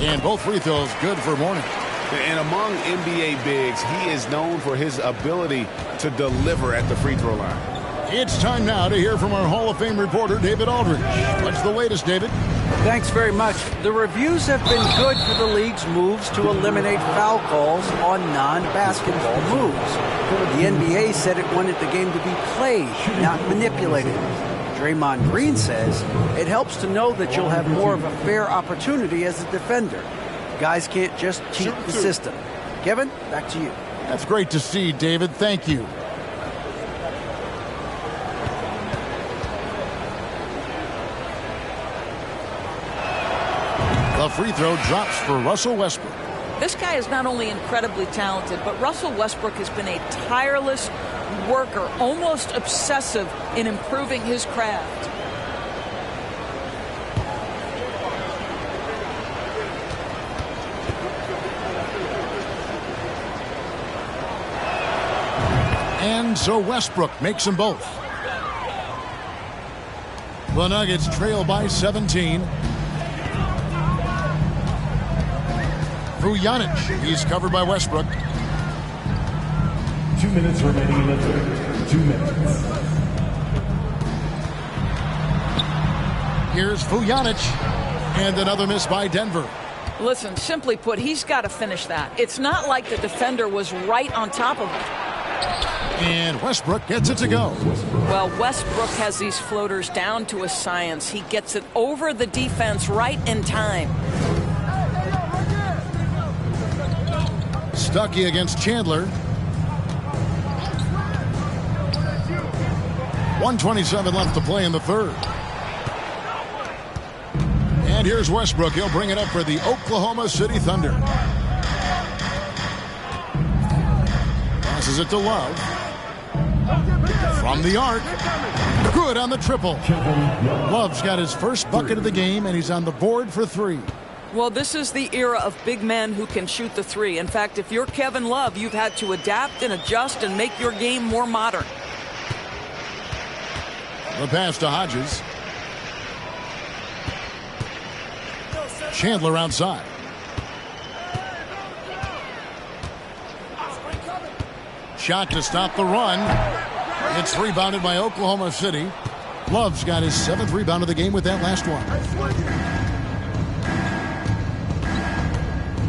Speaker 6: And both free throws good for Mourning.
Speaker 8: And among NBA bigs, he is known for his ability to deliver at the free throw line.
Speaker 6: It's time now to hear from our Hall of Fame reporter, David Aldridge. What's the latest, David?
Speaker 10: Thanks very much. The reviews have been good for the league's moves to eliminate foul calls on non-basketball moves. The NBA said it wanted the game to be played, not manipulated. Draymond Green says it helps to know that you'll have more of a fair opportunity as a defender. Guys can't just cheat the system. Kevin, back to you.
Speaker 6: That's great to see, David. Thank you. The free throw drops for Russell Westbrook.
Speaker 9: This guy is not only incredibly talented, but Russell Westbrook has been a tireless worker, almost obsessive in improving his craft.
Speaker 6: And so Westbrook makes them both. The Nuggets trail by 17. Vujanic, he's covered by Westbrook.
Speaker 5: 2 minutes remaining in the third. 2 minutes.
Speaker 6: Here's Vujanic, and another miss by Denver.
Speaker 9: Listen, simply put, he's got to finish that. It's not like the defender was right on top of him.
Speaker 6: And Westbrook gets it to go.
Speaker 9: Well, Westbrook has these floaters down to a science. He gets it over the defense right in time.
Speaker 6: Stuckey against Chandler. 1:27 left to play in the third. And here's Westbrook. He'll bring it up for the Oklahoma City Thunder. Passes it to Love. From the arc. Good on the triple. Love's got his first bucket of the game, and he's on the board for 3.
Speaker 9: Well, this is the era of big men who can shoot the 3. In fact, if you're Kevin Love, you've had to adapt and adjust and make your game more modern.
Speaker 6: The pass to Hodges. Chandler outside. Shot to stop the run. It's rebounded by Oklahoma City. Love's got his 7th rebound of the game with that last one.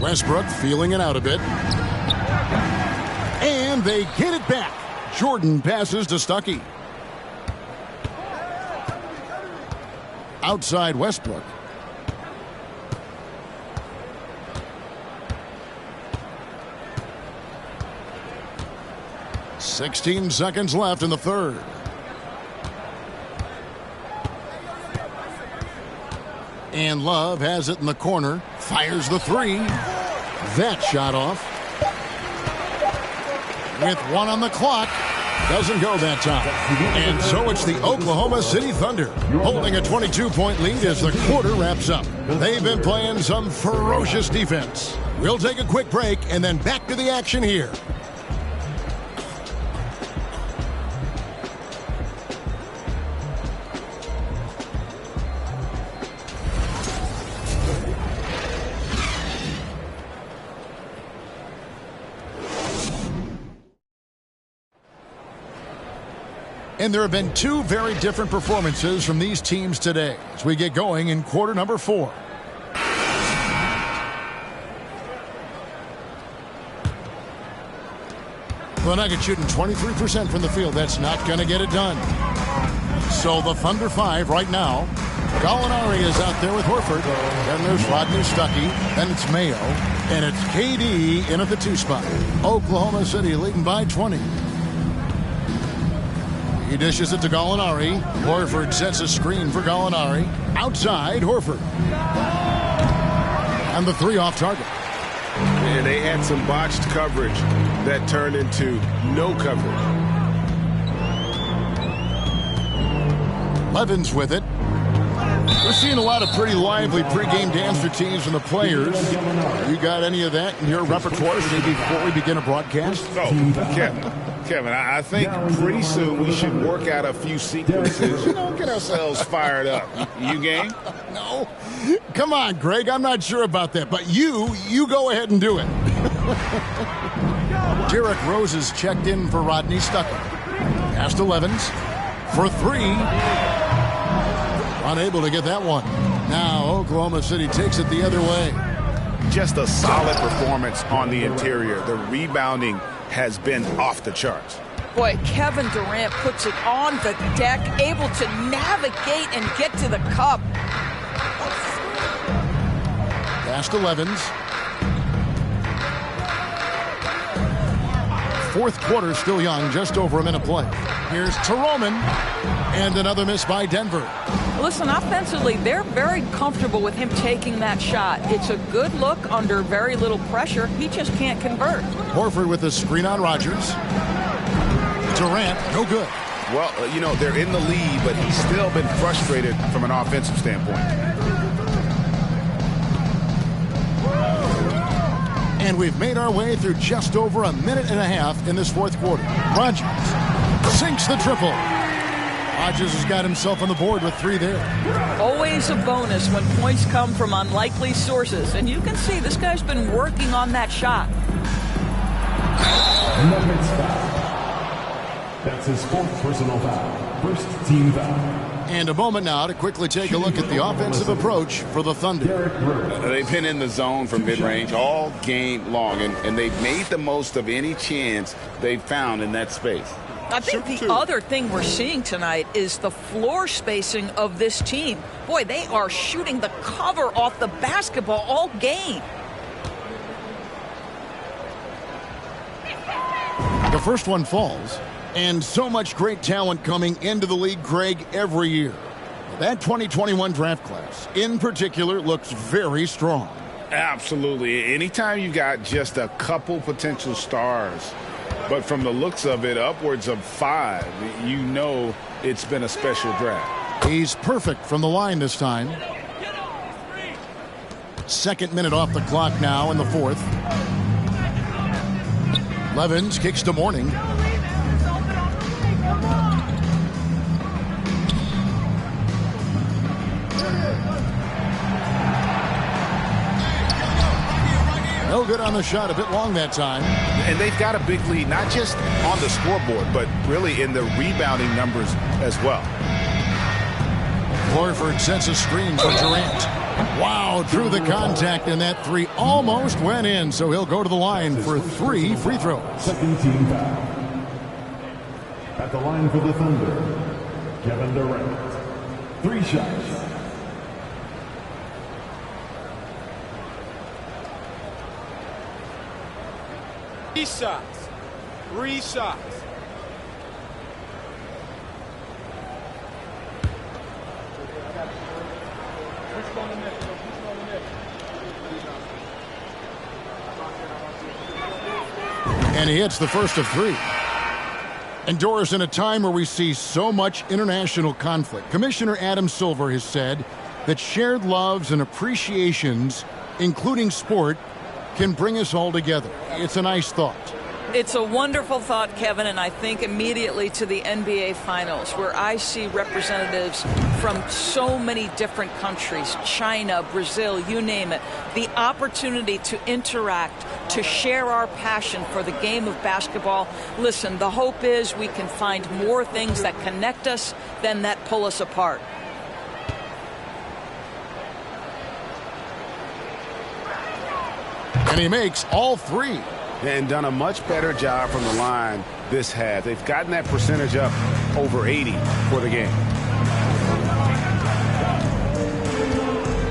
Speaker 6: Westbrook feeling it out a bit. And they get it back. Jordan passes to Stuckey. Outside Westbrook. "16 seconds left in the third. And Love has it in the corner. Fires the 3. That shot off. With 1 on the clock. Doesn't go that time. And so it's the Oklahoma City Thunder holding a 22-point lead as the quarter wraps up. They've been playing some ferocious defense. We'll take a quick break and then back to the action here. And there have been 2 very different performances from these teams today as we get going in quarter number 4. The Nuggets shooting 23% from the field. That's not going to get it done. So the Thunder 5 right now. Gallinari is out there with Horford. Then there's Rodney Stuckey. Then it's Mayo. And it's KD in at the 2 spot. Oklahoma City leading by 20. He dishes it to Gallinari. Horford sets a screen for Gallinari. Outside, Horford. And the 3 off target.
Speaker 7: And they had some botched coverage that turned into no coverage.
Speaker 6: Levens with it. We're seeing a lot of pretty lively pregame dance routines from the players. You got any of that in your repertoire maybe before we begin a broadcast?
Speaker 7: Kevin, I think pretty soon we should work out a few sequences. Get ourselves fired up. You game?
Speaker 6: No. Come on, Greg. I'm not sure about that. But you go ahead and do it. Derrick Rose is checked in for Rodney Stuckey. Pass to Levens for 3. Unable to get that one. Now Oklahoma City takes it the other way.
Speaker 8: Just a solid performance on the interior. The rebounding has been off the charts.
Speaker 9: Boy, Kevin Durant puts it on the deck, able to navigate and get to the cup.
Speaker 6: Pass to Levens. 4th quarter still young, just over a minute play. Here's Toroman, and another miss by Denver.
Speaker 9: Listen, offensively, they're very comfortable with him taking that shot. It's a good look under very little pressure. He just can't convert.
Speaker 6: Horford with the screen on Rodgers. Durant, no good.
Speaker 8: Well, they're in the lead, but he's still been frustrated from an offensive standpoint.
Speaker 6: And we've made our way through just over a minute and a half in this fourth quarter. Rodgers sinks the triple. Rodgers has got himself on the board with 3 there.
Speaker 9: Always a bonus when points come from unlikely sources. And you can see this guy's been working on that shot.
Speaker 5: That's his 4th personal foul. First team foul.
Speaker 6: And a moment now to quickly take a look at the offensive approach for the Thunder.
Speaker 8: They've been in the zone from mid-range all game long, and they've made the most of any chance they've found in that space.
Speaker 9: I think the other thing we're seeing tonight is the floor spacing of this team. Boy, they are shooting the cover off the basketball all game.
Speaker 6: The first one falls. And so much great talent coming into the league, Greg, every year. That 2021 draft class, in particular, looks very strong.
Speaker 8: Absolutely. Anytime you got just a couple potential stars, but from the looks of it, upwards of 5, you know it's been a special draft.
Speaker 6: He's perfect from the line this time. 2nd minute off the clock now in the 4th. Levens kicks to Mourning. No good on the shot, a bit long that time.
Speaker 8: And they've got a big lead, not just on the scoreboard, but really in the rebounding numbers as well.
Speaker 6: Horford sets a screen for Durant. Wow, drew the contact, and that 3 almost went in, so he'll go to the line for 3 free throws.
Speaker 5: 2nd team foul. At the line for the Thunder, Kevin Durant. 3 shots.
Speaker 14: Three shots.
Speaker 6: And he hits the first of 3. And Doris, in a time where we see so much international conflict, Commissioner Adam Silver has said that shared loves and appreciations, including sport, can bring us all together. It's a nice thought.
Speaker 9: It's a wonderful thought, Kevin, and I think immediately to the NBA Finals, where I see representatives from so many different countries, China, Brazil, you name it, the opportunity to interact, to share our passion for the game of basketball. Listen, the hope is we can find more things that connect us than that pull us apart.
Speaker 6: And he makes all 3.
Speaker 8: And done a much better job from the line this half. They've gotten that percentage up over 80 for the game.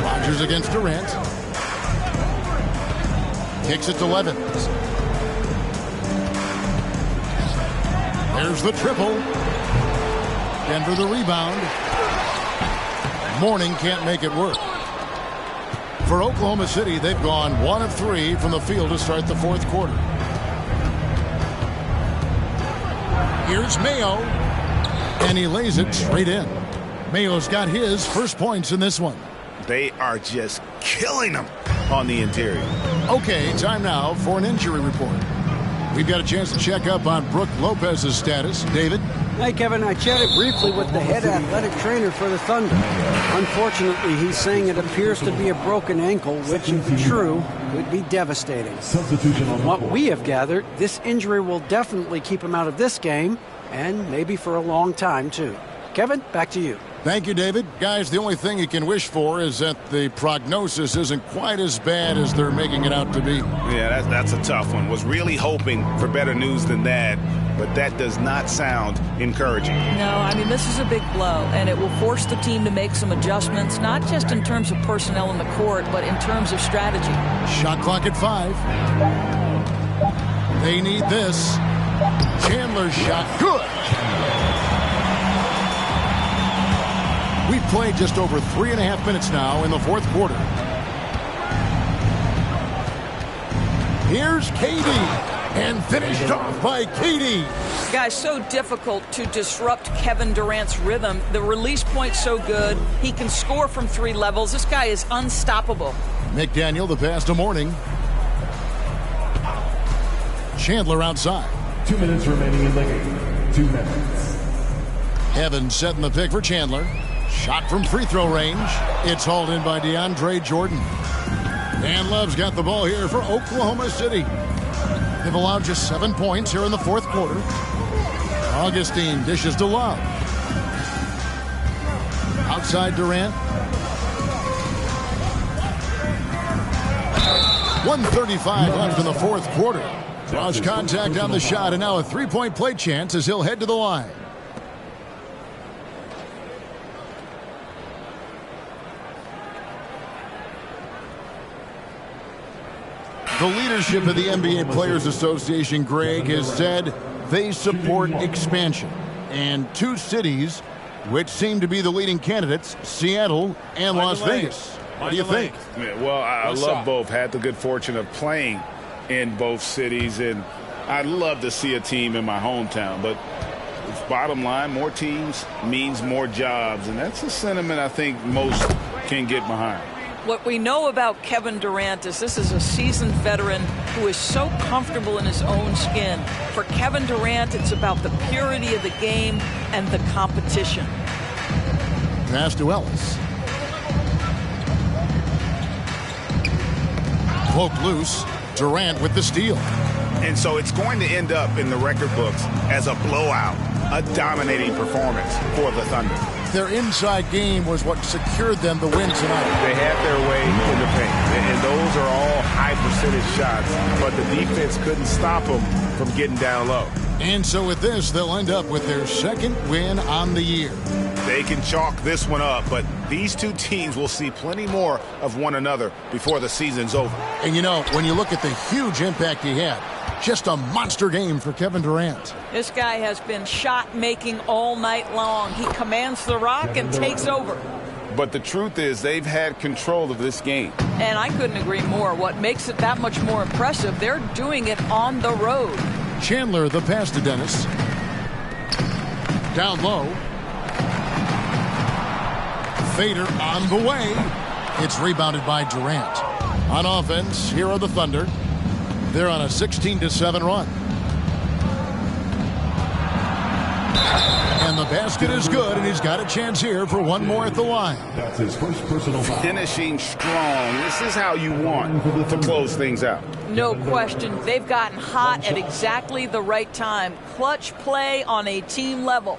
Speaker 6: Rodgers against Durant. Kicks it to Levens. There's the triple. Denver the rebound. Mourning can't make it work. For Oklahoma City, they've gone 1 of 3 from the field to start the 4th quarter. Here's Mayo, and he lays it straight in. Mayo's got his first points in this one.
Speaker 8: They are just killing them on the interior.
Speaker 6: Okay, time now for an injury report. We've got a chance to check up on Brook Lopez's status. David?
Speaker 10: Hey, Kevin, I chatted briefly with the head athletic trainer for the Thunder. Unfortunately, he's saying it appears to be a broken ankle, which, if true, could be devastating. From what we have gathered, this injury will definitely keep him out of this game, and maybe for a long time, too. Kevin, back to you.
Speaker 6: Thank you, David. Guys, the only thing you can wish for is that the prognosis isn't quite as bad as they're making it out to be.
Speaker 8: Yeah, that's a tough one. Was really hoping for better news than that, but that does not sound encouraging.
Speaker 9: No, I mean, this is a big blow, and it will force the team to make some adjustments, not just in terms of personnel in the court, but in terms of strategy.
Speaker 6: Shot clock at 5. They need this. Chandler's shot. Good. We've played just over 3.5 minutes now in the fourth quarter. Here's KD. And finished off by KD.
Speaker 9: Guys, so difficult to disrupt Kevin Durant's rhythm. The release point's so good. He can score from 3 levels. This guy is unstoppable.
Speaker 6: McDaniel, the pass to Mourning. Chandler outside.
Speaker 5: 2 minutes remaining in the game. 2 minutes.
Speaker 6: Evans setting the pick for Chandler. Shot from free throw range. It's hauled in by DeAndre Jordan. And Love's got the ball here for Oklahoma City. They've allowed just 7 points here in the fourth quarter. Augustine dishes to Love. Outside Durant. 1:35 left in the fourth quarter. Draws contact on the shot, and now a three-point play chance as he'll head to the line. The leadership of the NBA Players Association, Greg, has said they support expansion. And 2 cities which seem to be the leading candidates, Seattle and Las Vegas. What do you think?
Speaker 8: Well, I love both. Had the good fortune of playing in both cities, and I'd love to see a team in my hometown. But bottom line, more teams means more jobs, and that's a sentiment I think most can get behind.
Speaker 9: What we know about Kevin Durant is this is a seasoned veteran who is so comfortable in his own skin. For Kevin Durant, it's about the purity of the game and the competition.
Speaker 6: Pass to Ellis. Poked loose. Durant with the steal.
Speaker 8: And so it's going to end up in the record books as a blowout, a dominating performance for the Thunder.
Speaker 6: Their inside game was what secured them the win tonight.
Speaker 8: They had their way in the paint, and those are all high percentage shots, but the defense couldn't stop them from getting down low.
Speaker 6: And so with this, they'll end up with their second win on the year.
Speaker 8: They can chalk this one up, but these 2 teams will see plenty more of one another before the season's over.
Speaker 6: And you know, when you look at the huge impact he had, just a monster game for Kevin Durant.
Speaker 9: This guy has been shot-making all night long. He commands the rock and takes over.
Speaker 8: But the truth is they've had control of this game.
Speaker 9: And I couldn't agree more. What makes it that much more impressive, they're doing it on the road.
Speaker 6: Chandler, the pass to Dennis. Down low. Fader on the way. It's rebounded by Durant. On offense, here are the Thunder. They're on a 16-7 run. And the basket is good, and he's got a chance here for one more at the line.
Speaker 5: That's his first personal foul.
Speaker 8: Finishing strong. This is how you want to close things out.
Speaker 9: No question. They've gotten hot at exactly the right time. Clutch play on a team level.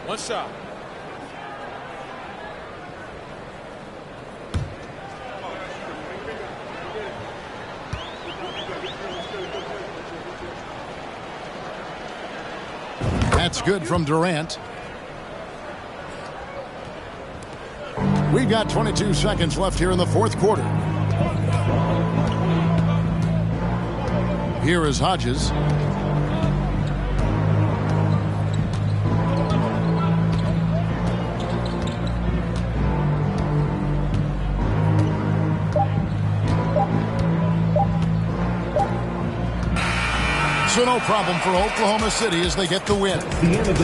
Speaker 14: One shot.
Speaker 6: That's good from Durant. We've got 22 seconds left here in the fourth quarter. Here is Hodges. So no problem for Oklahoma City as they get the win.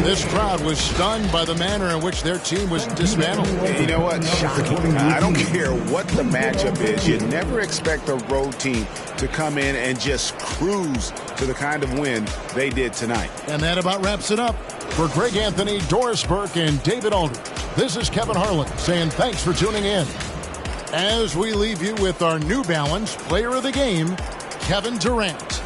Speaker 6: This crowd was stunned by the manner in which their team was dismantled.
Speaker 8: You know what? Shocking. I don't care what the matchup is. You never expect a road team to come in and just cruise to the kind of win they did tonight.
Speaker 6: And that about wraps it up. For Greg Anthony, Doris Burke, and David Aldridge, this is Kevin Harlan saying thanks for tuning in. As we leave you with our New Balance Player of the Game, Kevin Durant.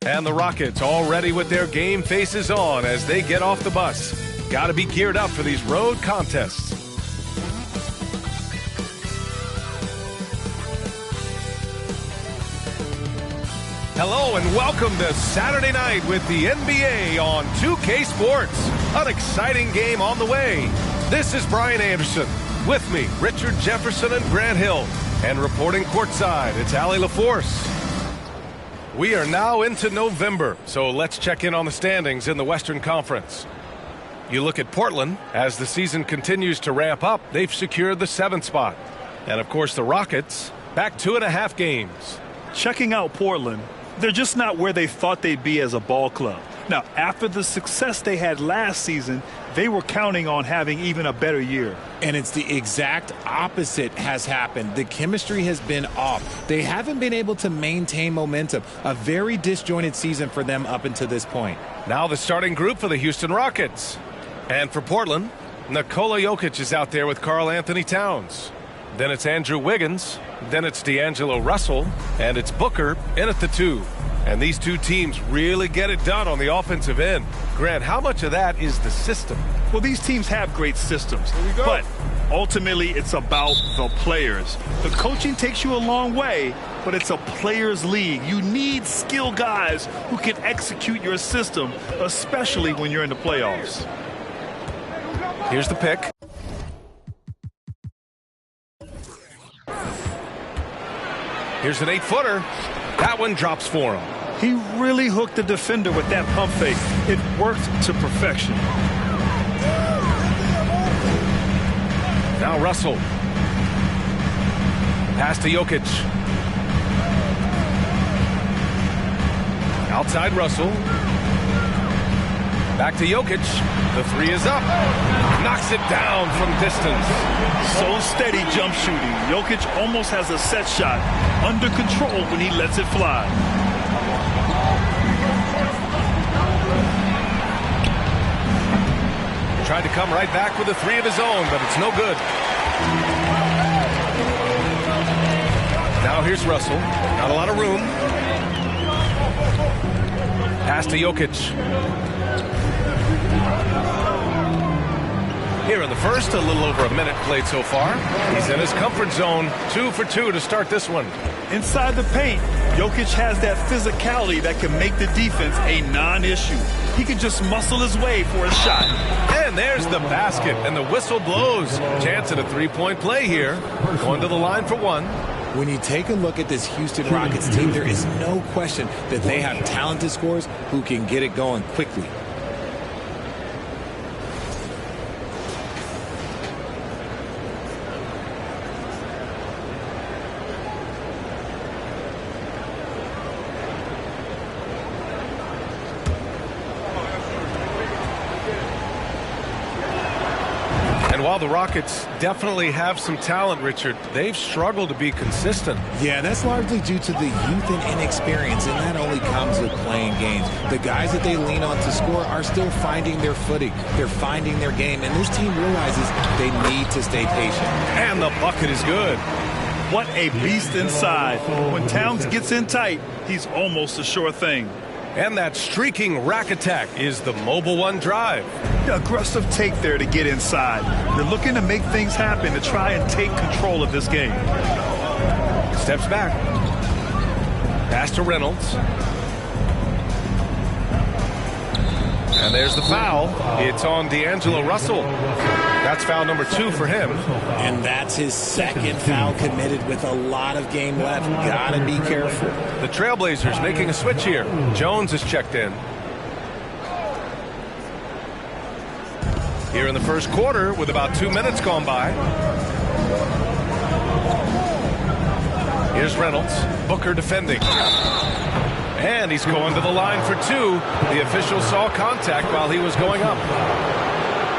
Speaker 1: And the Rockets all ready with their game faces on as they get off the bus. Got to be geared up for these road contests. Hello and welcome to Saturday night with the NBA on 2K Sports. An exciting game on the way. This is Brian Anderson. With me, Richard Jefferson and Grant Hill. And reporting courtside, it's Allie LaForce. We are now into November, so let's check in on the standings in the Western Conference. You look at Portland, as the season continues to ramp up, they've secured the 7th spot. And of course the Rockets, back 2.5 games.
Speaker 2: Checking out Portland, they're just not where they thought they'd be as a ball club. Now, after the success they had last season, they were counting on having even a better year.
Speaker 15: And it's the exact opposite has happened. The chemistry has been off. They haven't been able to maintain momentum. A very disjointed season for them up until this point.
Speaker 1: Now the starting group for the Houston Rockets. And for Portland, Nikola Jokic is out there with Karl Anthony Towns. Then it's Andrew Wiggins. Then it's D'Angelo Russell. And it's Booker in at the 2. And these two teams really get it done on the offensive end. Grant, how much of that is the system?
Speaker 2: Well, these teams have great systems, but ultimately it's about the players. The coaching takes you a long way, but it's a players' league. You need skilled guys who can execute your system, especially when you're in the playoffs.
Speaker 1: Here's the pick. Here's an 8-footer. That one drops for him.
Speaker 2: He really hooked the defender with that pump fake. It worked to perfection.
Speaker 1: Now Russell. Pass to Jokic. Outside Russell. Back to Jokic. The 3 is up. Knocks it down from distance.
Speaker 2: So steady jump shooting. Jokic almost has a set shot under control when he lets it fly.
Speaker 1: Tried to come right back with a 3 of his own, but it's no good. Now here's Russell. Not a lot of room. Pass to Jokic. Here in the first, a little over a minute played so far. He's in his comfort zone. 2 for 2 to start this one.
Speaker 2: Inside the paint, Jokic has that physicality that can make the defense a non-issue. He can just muscle his way for a shot.
Speaker 1: And there's the basket, and the whistle blows. Chance at a 3-point play here. Going to the line for 1.
Speaker 15: When you take a look at this Houston Rockets team, there is no question that they have talented scorers who can get it going quickly.
Speaker 1: While the Rockets definitely have some talent, Richard, they've struggled to be consistent.
Speaker 15: Yeah, that's largely due to the youth and inexperience, and that only comes with playing games. The guys that they lean on to score are still finding their footing. They're finding their game, and this team realizes they need to stay patient.
Speaker 1: And the bucket is good.
Speaker 2: What a beast inside. When Towns gets in tight, he's almost a sure thing.
Speaker 1: And that streaking rack attack is the Mobile One drive.
Speaker 2: The aggressive take there to get inside. They're looking to make things happen to try and take control of this game.
Speaker 1: Steps back. Pass to Reynolds. And there's the foul. It's on D'Angelo Russell. That's foul number 2 for him.
Speaker 15: And that's his second foul committed with a lot of game left. Gotta be careful.
Speaker 1: The Trailblazers making a switch here. Jones is checked in. Here in the first quarter with about 2 minutes gone by. Here's Reynolds. Booker defending. And he's going to the line for 2. The official saw contact while he was going up.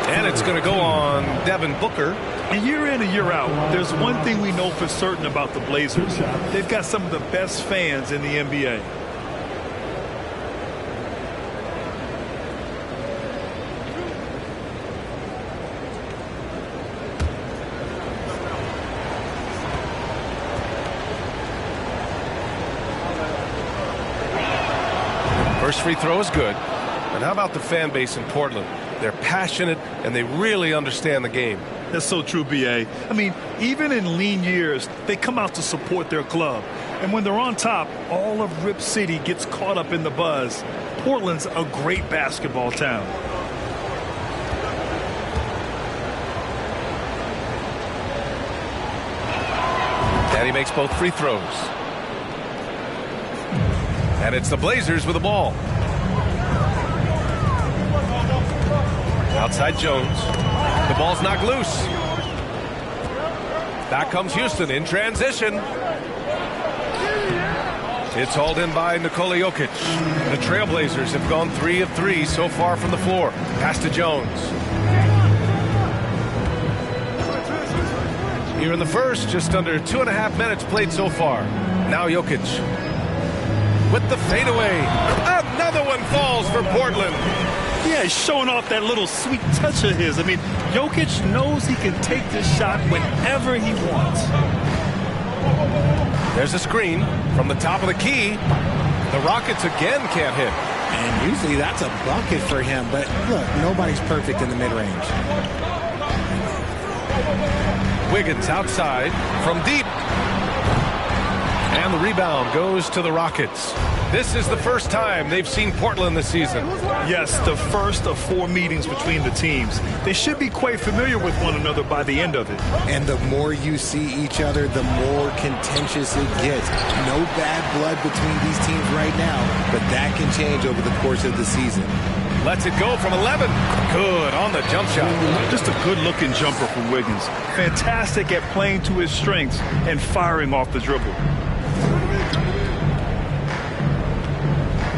Speaker 1: And it's going to go on Devin Booker.
Speaker 2: And year in and year out, there's one thing we know for certain about the Blazers. They've got some of the best fans in the NBA.
Speaker 1: First free throw is good. And how about the fan base in Portland? They're passionate, and they really understand the game.
Speaker 2: That's so true, B.A. I mean, even in lean years, they come out to support their club. And when they're on top, all of Rip City gets caught up in the buzz. Portland's a great basketball town.
Speaker 1: And he makes both free throws. And it's the Blazers with the ball. Outside Jones. The ball's knocked loose. Back comes Houston in transition. It's hauled in by Nikola Jokic. The Trailblazers have gone 3 of 3 so far from the floor. Pass to Jones. Here in the first, just under 2.5 minutes played so far. Now Jokic with the fadeaway. Another one falls for Portland.
Speaker 2: Yeah, he's showing off that little sweet touch of his. I mean, Jokic knows he can take this shot whenever he wants.
Speaker 1: There's a screen from the top of the key. The Rockets again can't hit.
Speaker 15: And usually that's a bucket for him, but look, nobody's perfect in the mid-range.
Speaker 1: Wiggins outside from deep. And the rebound goes to the Rockets. This is the first time they've seen Portland this season.
Speaker 2: Yes, the first of 4 meetings between the teams. They should be quite familiar with one another by the end of it.
Speaker 15: And the more you see each other, the more contentious it gets. No bad blood between these teams right now, but that can change over the course of the season.
Speaker 1: Lets it go from 11. Good on the jump shot.
Speaker 2: Just a good-looking jumper from Wiggins. Fantastic at playing to his strengths and firing off the dribble.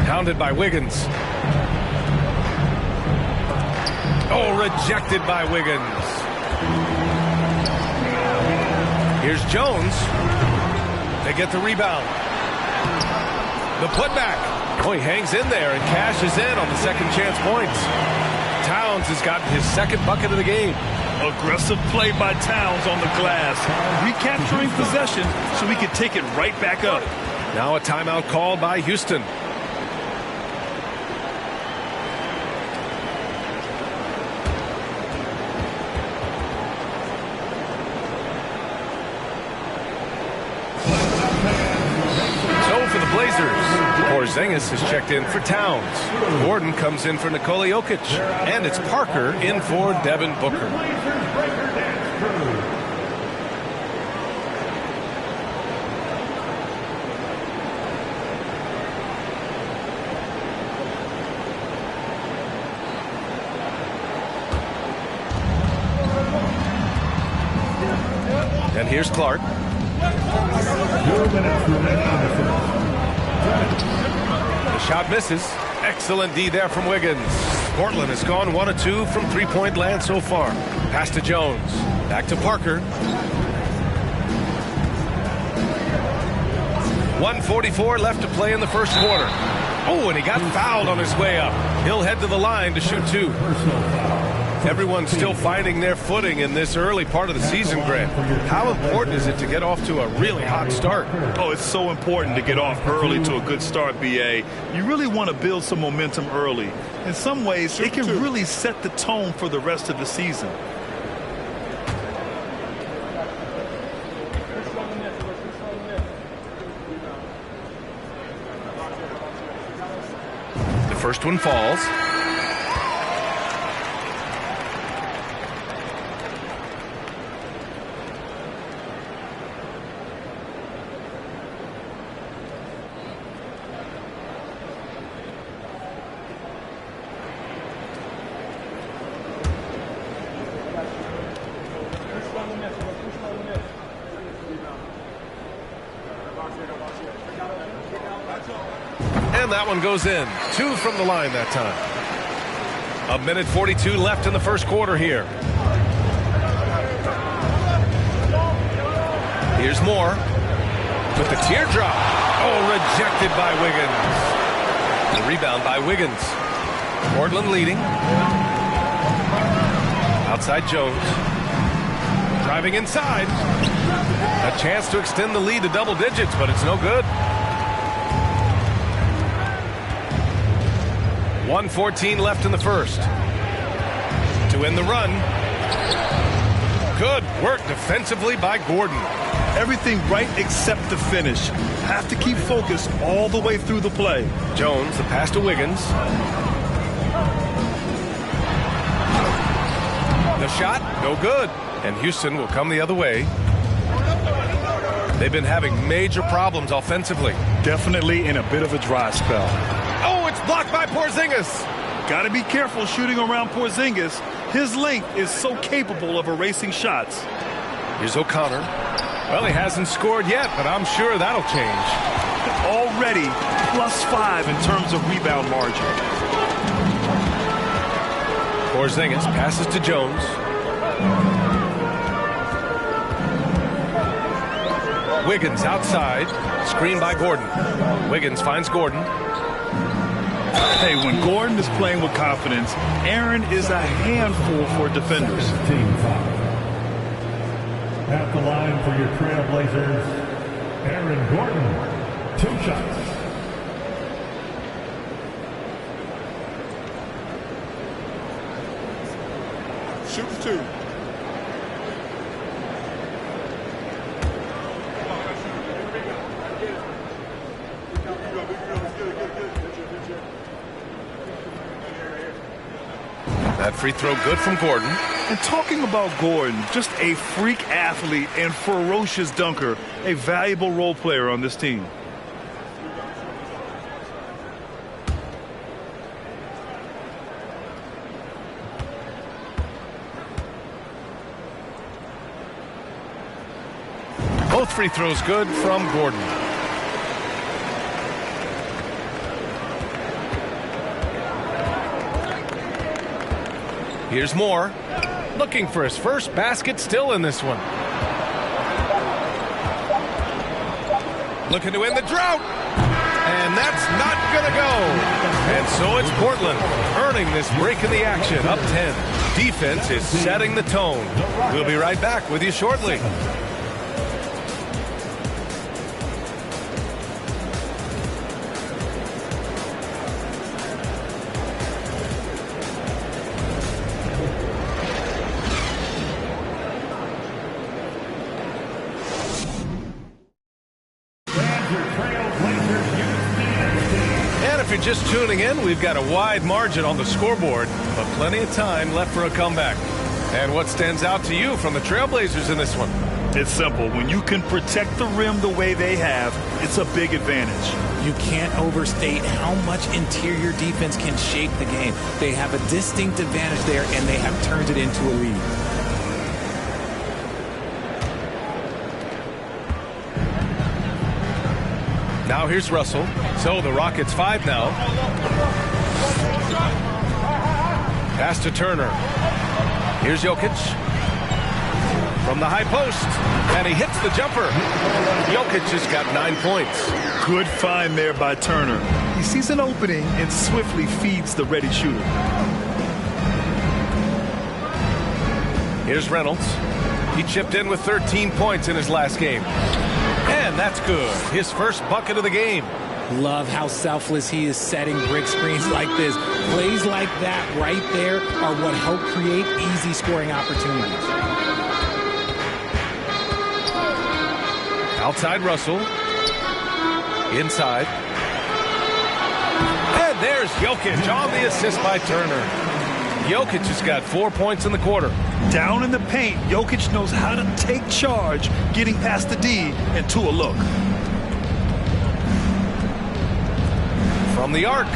Speaker 1: Pounded by Wiggins. Oh, rejected by Wiggins. Here's Jones. They get the rebound. The putback. Oh, he hangs in there and cashes in on the second chance points. Towns has gotten his second bucket of the game.
Speaker 2: Aggressive play by Towns on the glass. Recapturing possession so he can take it right back up.
Speaker 1: Now a timeout called by Houston. For the Blazers, Porzingis has checked in for Towns. Gordon comes in for Nikola Jokic. And it's Parker in for Devin Booker. And here's Clark.
Speaker 5: 2 minutes remaining.
Speaker 1: The shot misses. Excellent D there from Wiggins. Portland has gone 1 of 2 from three-point land so far. Pass to Jones. Back to Parker. 1:44 left to play in the first quarter. Oh, and he got fouled on his way up. He'll head to the line to shoot 2. Everyone's still finding their footing in this early part of the season, Grant. How important is it to get off to a really hot start?
Speaker 2: Oh, it's so important to get off early to a good start, B.A. You really want to build some momentum early. In some ways, it can really set the tone for the rest of the season.
Speaker 1: The first one falls. And that one goes in. 2 from the line that time. 1:42 left in the first quarter here. Here's Moore with the teardrop. Oh, rejected by Wiggins. The rebound by Wiggins. Portland leading. Outside Jones. Driving inside. A chance to extend the lead to double digits, but it's no good. 1:14 left in the first. To end the run. Good work defensively by Gordon.
Speaker 2: Everything right except the finish. Have to keep focused all the way through the play.
Speaker 1: Jones, the pass to Wiggins. The shot, no good. And Houston will come the other way. They've been having major problems offensively.
Speaker 2: Definitely in a bit of a dry spell.
Speaker 1: Oh, it's blocked by Porzingis.
Speaker 2: Got to be careful shooting around Porzingis. His length is so capable of erasing shots.
Speaker 1: Here's O'Connor. Well, he hasn't scored yet, but I'm sure that'll change.
Speaker 2: Already +5 in terms of rebound margin.
Speaker 1: Porzingis passes to Jones. Wiggins outside. Screen by Gordon. Wiggins finds Gordon.
Speaker 2: Hey, when Gordon is playing with confidence, Aaron is a handful for defenders.
Speaker 5: At the line for your Trailblazers, Aaron Gordon, 2 shots.
Speaker 14: Shoot 2.
Speaker 1: That free throw good from Gordon.
Speaker 2: And talking about Gordon, just a freak athlete and ferocious dunker, a valuable role player on this team.
Speaker 1: Both free throws good from Gordon. Here's Moore, looking for his first basket, still in this one. Looking to end the drought. And that's not going to go. And so it's Portland earning this break in the action, up 10. Defense is setting the tone. We'll be right back with you shortly. If you're just tuning in, we've got a wide margin on the scoreboard, but plenty of time left for a comeback. And what stands out to you from the Trailblazers in this one?
Speaker 2: It's simple. When you can protect the rim the way they have, it's a big advantage.
Speaker 15: You can't overstate how much interior defense can shape the game. They have a distinct advantage there, and they have turned it into a lead.
Speaker 1: Now here's Russell. So the Rockets 5 now. Pass to Turner. Here's Jokic. From the high post. And he hits the jumper. Jokic has got 9 points.
Speaker 2: Good find there by Turner. He sees an opening and swiftly feeds the ready shooter.
Speaker 1: Here's Reynolds. He chipped in with 13 points in his last game. And that's good. His first bucket of the game.
Speaker 15: Love how selfless he is setting brick screens like this. Plays like that right there are what help create easy scoring opportunities.
Speaker 1: Outside Russell. Inside. And there's Jokic on the assist by Turner. Jokic has got 4 points in the quarter.
Speaker 2: Down in the paint, Jokic knows how to take charge, getting past the D and to a look.
Speaker 1: From the arc.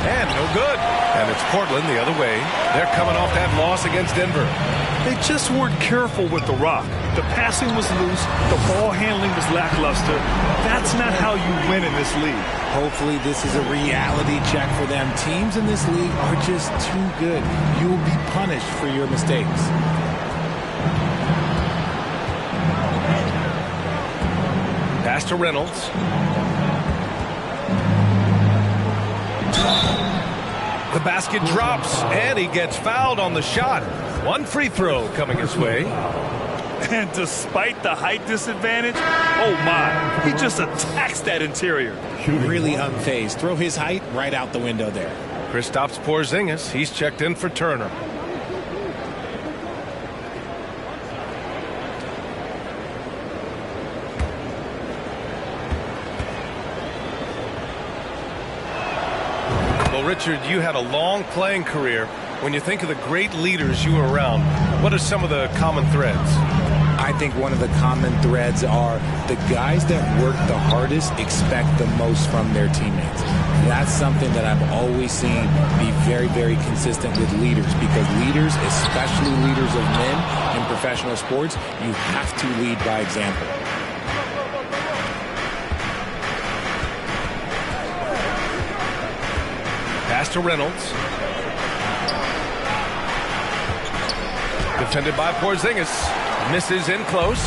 Speaker 1: And no good. And it's Portland the other way. They're coming off that loss against Denver.
Speaker 2: They just weren't careful with the rock. The passing was loose. The ball handling was lackluster. That's not how you win in this league.
Speaker 15: Hopefully this is a reality check for them. Teams in this league are just too good. You will be punished for your mistakes.
Speaker 1: Pass to Reynolds. The basket drops, and he gets fouled on the shot. One free throw coming his way.
Speaker 2: And despite the height disadvantage, oh my, he just attacks that interior.
Speaker 15: Really unfazed. Throw his height right out the window there.
Speaker 1: Kristaps Porzingis, he's checked in for Turner. Well, Richard, you had a long playing career. When you think of the great leaders you were around, what are some of the common threads?
Speaker 15: I think one of the common threads are the guys that work the hardest expect the most from their teammates. That's something that I've always seen be very, very consistent with leaders, because leaders, especially leaders of men in professional sports, you have to lead by example.
Speaker 1: Pass to Reynolds. Defended by Porzingis. Misses in close.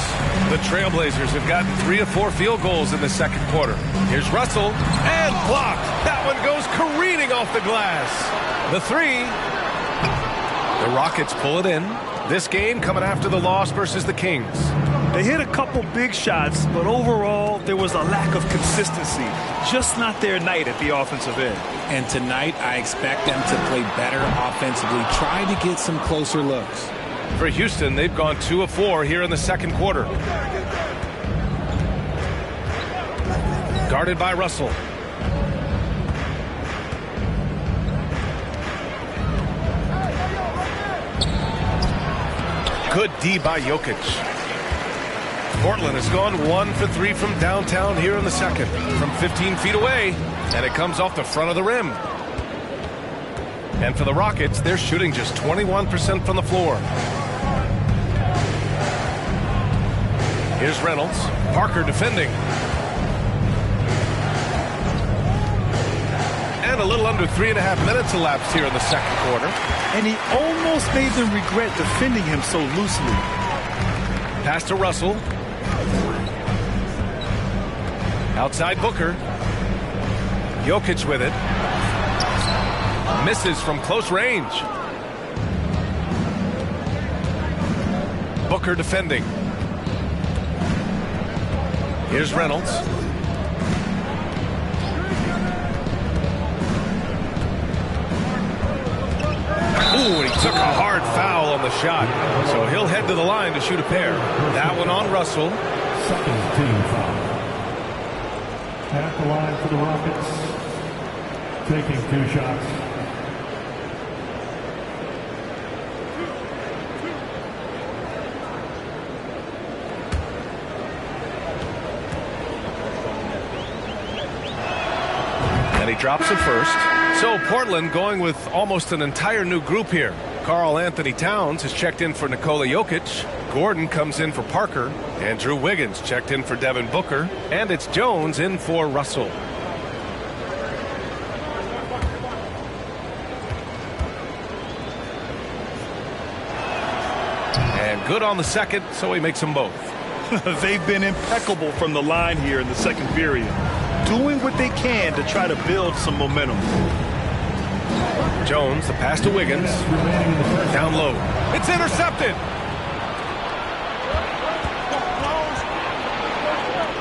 Speaker 1: The Trailblazers have gotten 3 of 4 field goals in the second quarter. Here's Russell, and blocked. That one goes careening off the glass. The 3. The Rockets pull it in. This game coming after the loss versus the Kings.
Speaker 2: They hit a couple big shots, but overall, there was a lack of consistency. Just not their night at the offensive end.
Speaker 15: And tonight, I expect them to play better offensively. Try to get some closer looks.
Speaker 1: For Houston, they've gone 2 of 4 here in the second quarter. Guarded by Russell. Good D by Jokic. Portland has gone 1 for 3 from downtown here in the second, from 15 feet away, and it comes off the front of the rim. And for the Rockets, they're shooting just 21% from the floor. Here's Reynolds. Parker defending. And a little under 3.5 minutes elapsed here in the second quarter.
Speaker 2: And he almost made them regret defending him so loosely.
Speaker 1: Pass to Russell. Outside Booker. Jokic with it. Misses from close range. Booker defending. Here's Reynolds. Ooh, and he took a hard foul on the shot. So he'll head to the line to shoot a pair. That one on Russell.
Speaker 5: Second team foul. At the line for the Rockets. Taking 2 shots.
Speaker 1: And he drops it first. So Portland going with almost an entire new group here. Karl Anthony Towns has checked in for Nikola Jokic. Gordon comes in for Parker. Andrew Wiggins checked in for Devin Booker. And it's Jones in for Russell. And good on the second, so he makes them both.
Speaker 2: They've been impeccable from the line here in the second period, doing what they can to try to build some momentum.
Speaker 1: Jones, the pass to Wiggins. Down low. It's intercepted.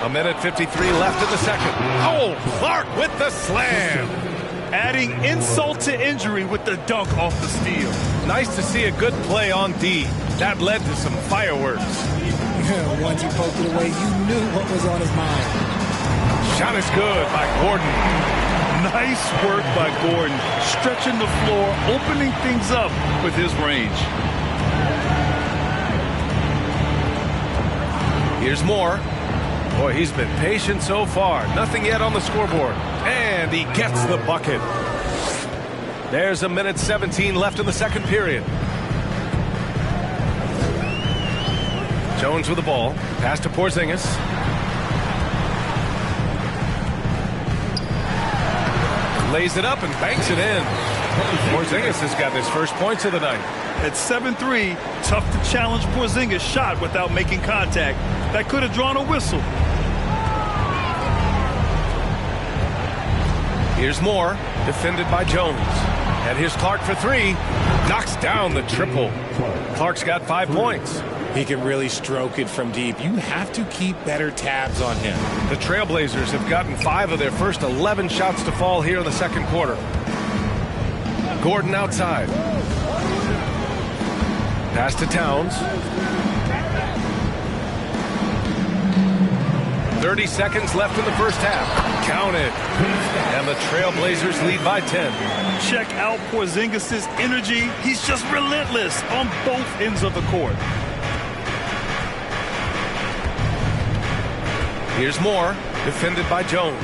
Speaker 1: A minute 53 left in the second. Oh, Clark with the slam.
Speaker 2: Adding insult to injury with the dunk off the steal.
Speaker 1: Nice to see a good play on D. That led to some fireworks.
Speaker 15: Once he poked it away, you knew what was on his mind.
Speaker 1: Shot is good by Gordon.
Speaker 2: Nice work by Gordon, stretching the floor, opening things up with his range.
Speaker 1: Here's Moore. Boy, he's been patient so far. Nothing yet on the scoreboard. And he gets the bucket. There's a minute 17 left in the second period. Jones with the ball. Pass to Porzingis. Lays it up and banks it in. Porzingis has got his first points of the night.
Speaker 2: At 7-3, tough to challenge Porzingis' shot without making contact. That could have drawn a whistle.
Speaker 1: Here's Moore, defended by Jones. And here's Clark for 3. Knocks down the triple. Clark's got 5 points.
Speaker 15: He can really stroke it from deep. You have to keep better tabs on him.
Speaker 1: The Trailblazers have gotten 5 of their first 11 shots to fall here in the second quarter. Gordon outside. Pass to Towns. 30 seconds left in the first half. Count it. And the Trailblazers lead by 10.
Speaker 2: Check out Porzingis' energy. He's just relentless on both ends of the court.
Speaker 1: Here's Moore, defended by Jones.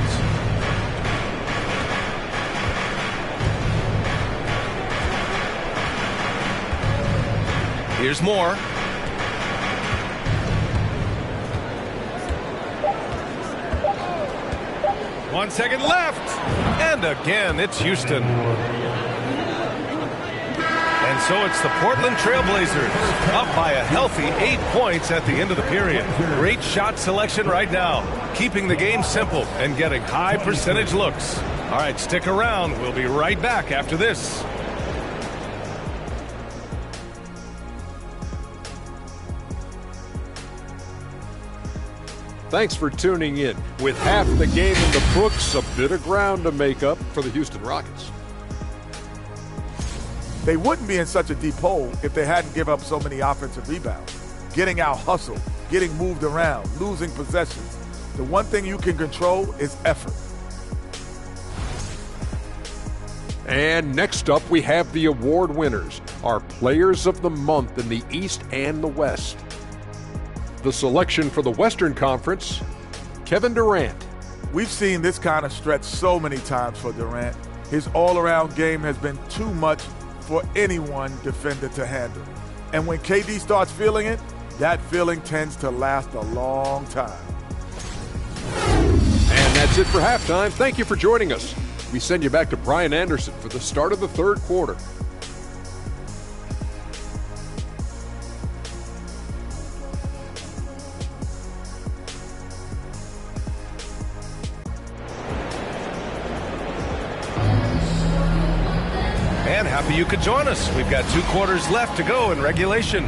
Speaker 1: Here's Moore. One second left. And again, it's Houston. And so it's the Portland Trailblazers up by a healthy 8 points at the end of the period. Great shot selection right now, keeping the game simple and getting high percentage looks. All right, stick around. We'll be right back after this.
Speaker 11: Thanks for tuning in. With half the game in the books, a bit of ground to make up for the Houston Rockets.
Speaker 12: They wouldn't be in such a deep hole if they hadn't given up so many offensive rebounds. Getting out hustled, getting moved around, losing possessions. The one thing you can control is effort.
Speaker 11: And next up, we have the award winners, our Players of the Month in the East and the West. The selection for the Western Conference, Kevin Durant.
Speaker 12: We've seen this kind of stretch so many times for Durant. His all-around game has been too much for anyone defender to handle. And when KD starts feeling it, that feeling tends to last a long time.
Speaker 11: And that's it for halftime. Thank you for joining us. We send you back to Brian Anderson for the start of the third quarter.
Speaker 1: And happy you could join us. We've got 2 quarters left to go in regulation.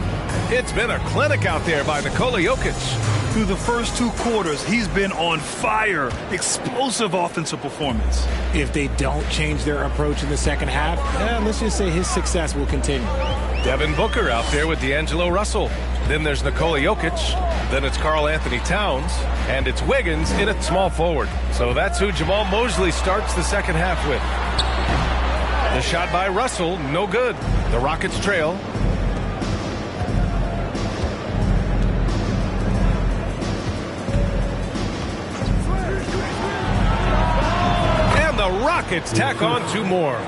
Speaker 1: It's been a clinic out there by Nikola Jokic.
Speaker 2: Through the first 2 quarters, he's been on fire. Explosive offensive performance.
Speaker 15: If they don't change their approach in the second half, let's just say his success will continue.
Speaker 1: Devin Booker out there with D'Angelo Russell. Then there's Nikola Jokic. Then it's Karl Anthony Towns. And it's Wiggins in at small forward. So that's who Jamal Mosley starts the second half with. The shot by Russell, no good. The Rockets trail. And the Rockets tack on 2 more.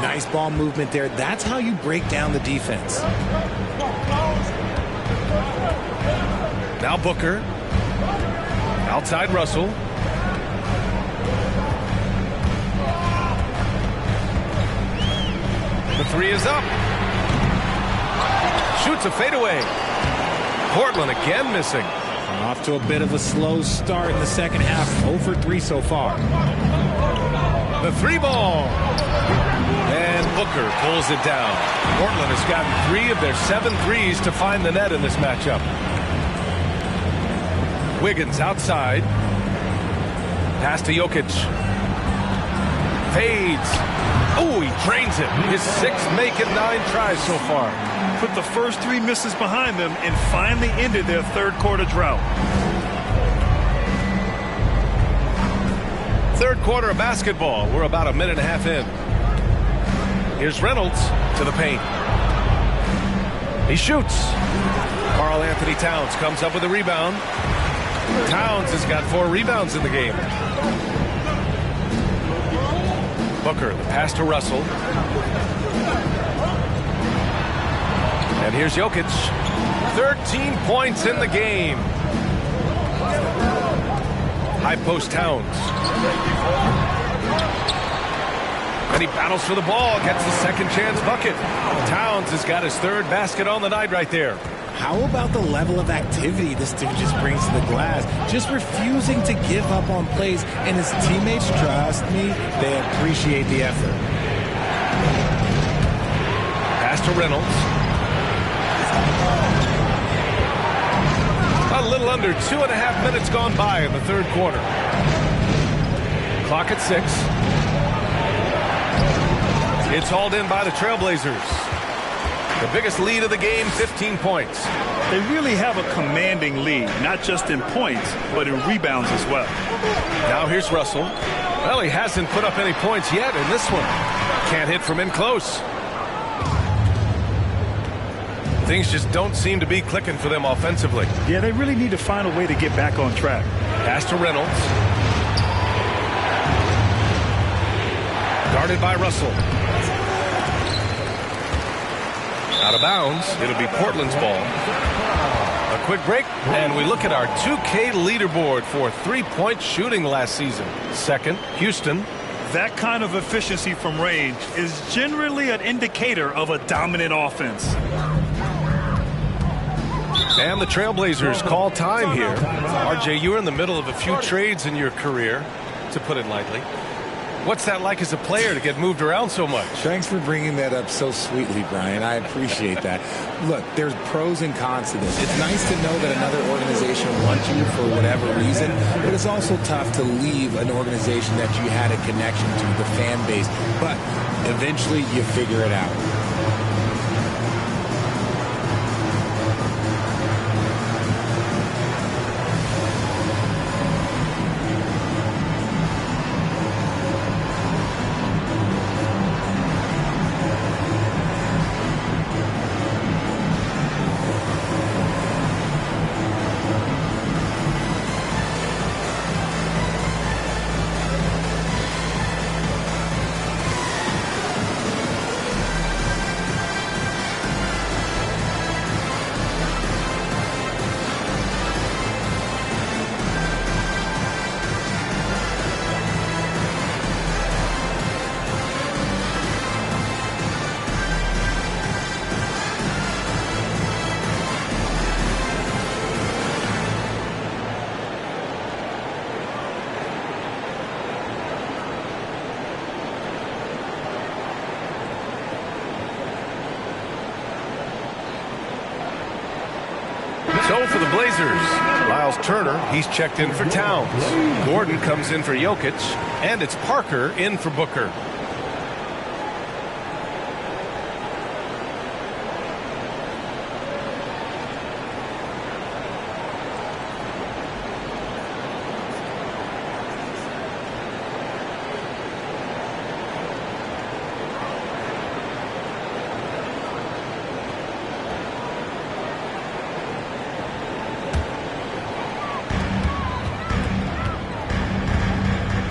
Speaker 15: Nice ball movement there. That's how you break down the defense.
Speaker 1: Now Booker. Outside Russell. The 3 is up. Shoots a fadeaway. Portland again missing.
Speaker 15: Off to a bit of a slow start in the second half. 0 for 3 so far.
Speaker 1: The 3 ball. And Booker pulls it down. Portland has gotten 3 of their 7 threes to find the net in this matchup. Wiggins outside. Pass to Jokic. Fades. Oh, he drains it. His 6th make it 9 tries so far.
Speaker 2: Put the first 3 misses behind them and finally ended their third quarter drought.
Speaker 1: Third quarter of basketball. We're about a minute and a half in. Here's Reynolds to the paint. He shoots. Karl Anthony Towns comes up with a rebound. Towns has got 4 rebounds in the game. Booker, the pass to Russell. And here's Jokic. 13 points in the game. High post Towns. And he battles for the ball, gets the second chance bucket. Towns has got his 3rd basket on the night right there.
Speaker 15: How about the level of activity this dude just brings to the glass? Just refusing to give up on plays, and his teammates, trust me, they appreciate the effort.
Speaker 1: Pass to Reynolds. little under 2.5 minutes gone by in the third quarter. Clock at 6. It's hauled in by the Trailblazers. The biggest lead of the game, 15 points.
Speaker 2: They really have a commanding lead, not just in points, but in rebounds as well.
Speaker 1: Now here's Russell. Well, he hasn't put up any points yet in this one. Can't hit from in close. Things just don't seem to be clicking for them offensively.
Speaker 2: Yeah, they really need to find a way to get back on track.
Speaker 1: Pass to Reynolds. Guarded by Russell. Out of bounds. It'll be Portland's ball. A quick break, and we look at our 2K leaderboard for three-point shooting last season. Second, Houston.
Speaker 2: That kind of efficiency from range is generally an indicator of a dominant offense.
Speaker 1: And the Trailblazers call time here. RJ, you're in the middle of a few trades in your career, to put it lightly. What's that like as a player to get moved around so much?
Speaker 15: Thanks for bringing that up so sweetly, Brian. I appreciate that. Look, there's pros and cons to this. It's nice to know that another organization wants you for whatever reason, but it's also tough to leave an organization that you had a connection to, the fan base. But eventually you figure it out.
Speaker 1: So for the Blazers, Miles Turner, he's checked in for Towns. Gordon comes in for Jokic, and it's Parker in for Booker.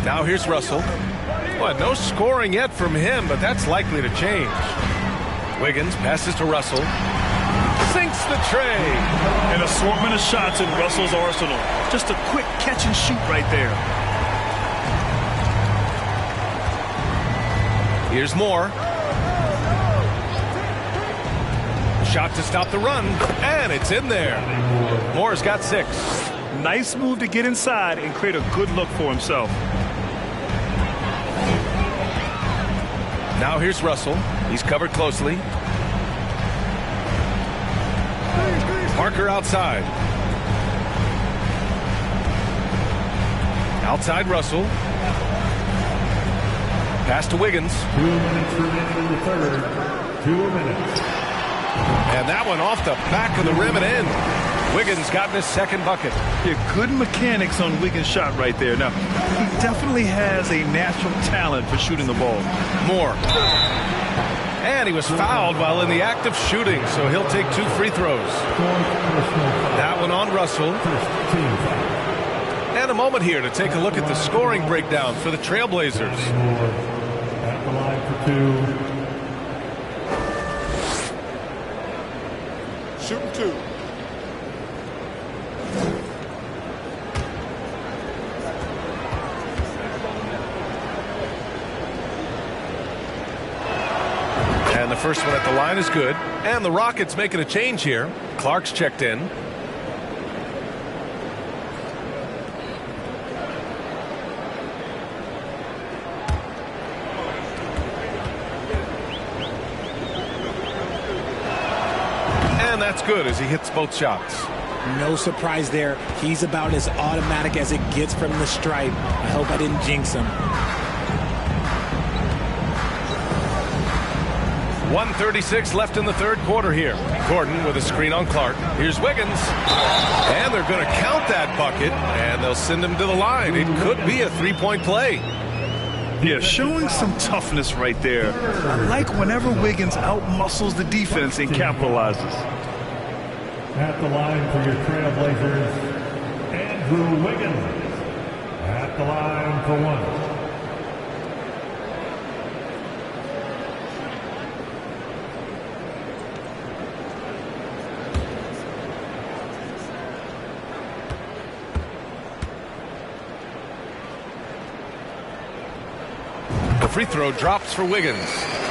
Speaker 1: Now here's Russell. Well, no scoring yet from him, but that's likely to change. Wiggins passes to Russell. Sinks the tray.
Speaker 2: An assortment of shots in Russell's arsenal. Just a quick catch and shoot right there.
Speaker 1: Here's Moore. Shot to stop the run, and it's in there. Moore's got 6.
Speaker 2: Nice move to get inside and create a good look for himself.
Speaker 1: Now here's Russell. He's covered closely. Parker outside. Outside Russell. Pass to Wiggins.
Speaker 5: 2 minutes remaining in the third. 2 minutes.
Speaker 1: And that one off the back of the rim and in. Wiggins got his second bucket.
Speaker 2: Yeah, good mechanics on Wiggins' shot right there. Now, he definitely has a natural talent for shooting the ball.
Speaker 1: Moore. And he was fouled while in the act of shooting, so he'll take 2 free throws. That one on Russell. And a moment here to take a look at the scoring breakdown for the Trailblazers.
Speaker 5: At the line for 2.
Speaker 14: Shooting 2.
Speaker 1: And the first one at the line is good. And the Rockets making a change here. Clark's checked in. And that's good as he hits both shots.
Speaker 15: No surprise there. He's about as automatic as it gets from the stripe. I hope I didn't jinx him.
Speaker 1: 1:36 left in the third quarter here. Gordon with a screen on Clark. Here's Wiggins. And they're going to count that bucket, and they'll send him to the line. It could be a three-point play.
Speaker 2: Yeah, showing some toughness right there. I like whenever Wiggins outmuscles the defense and capitalizes.
Speaker 5: At the line for your Trailblazers, Andrew Wiggins. At the line for one.
Speaker 1: The free throw drops for Wiggins.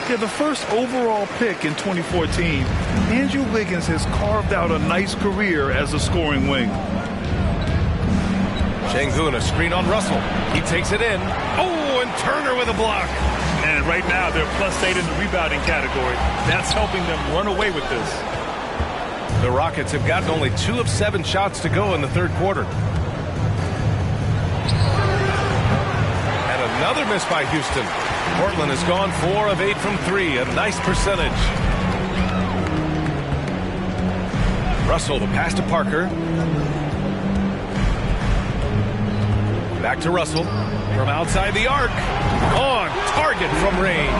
Speaker 2: Yeah, the first overall pick in 2014, Andrew Wiggins has carved out a nice career as a scoring wing.
Speaker 1: Sengun, a screen on Russell. He takes it in. Oh, and Turner with a block.
Speaker 2: And right now they're +8 in the rebounding category. That's helping them run away with this.
Speaker 1: The Rockets have gotten only 2 of 7 shots to go in the third quarter. Another miss by Houston. Portland has gone 4 of 8 from 3. A nice percentage. Russell, the pass to Parker. Back to Russell. From outside the arc. On target from range.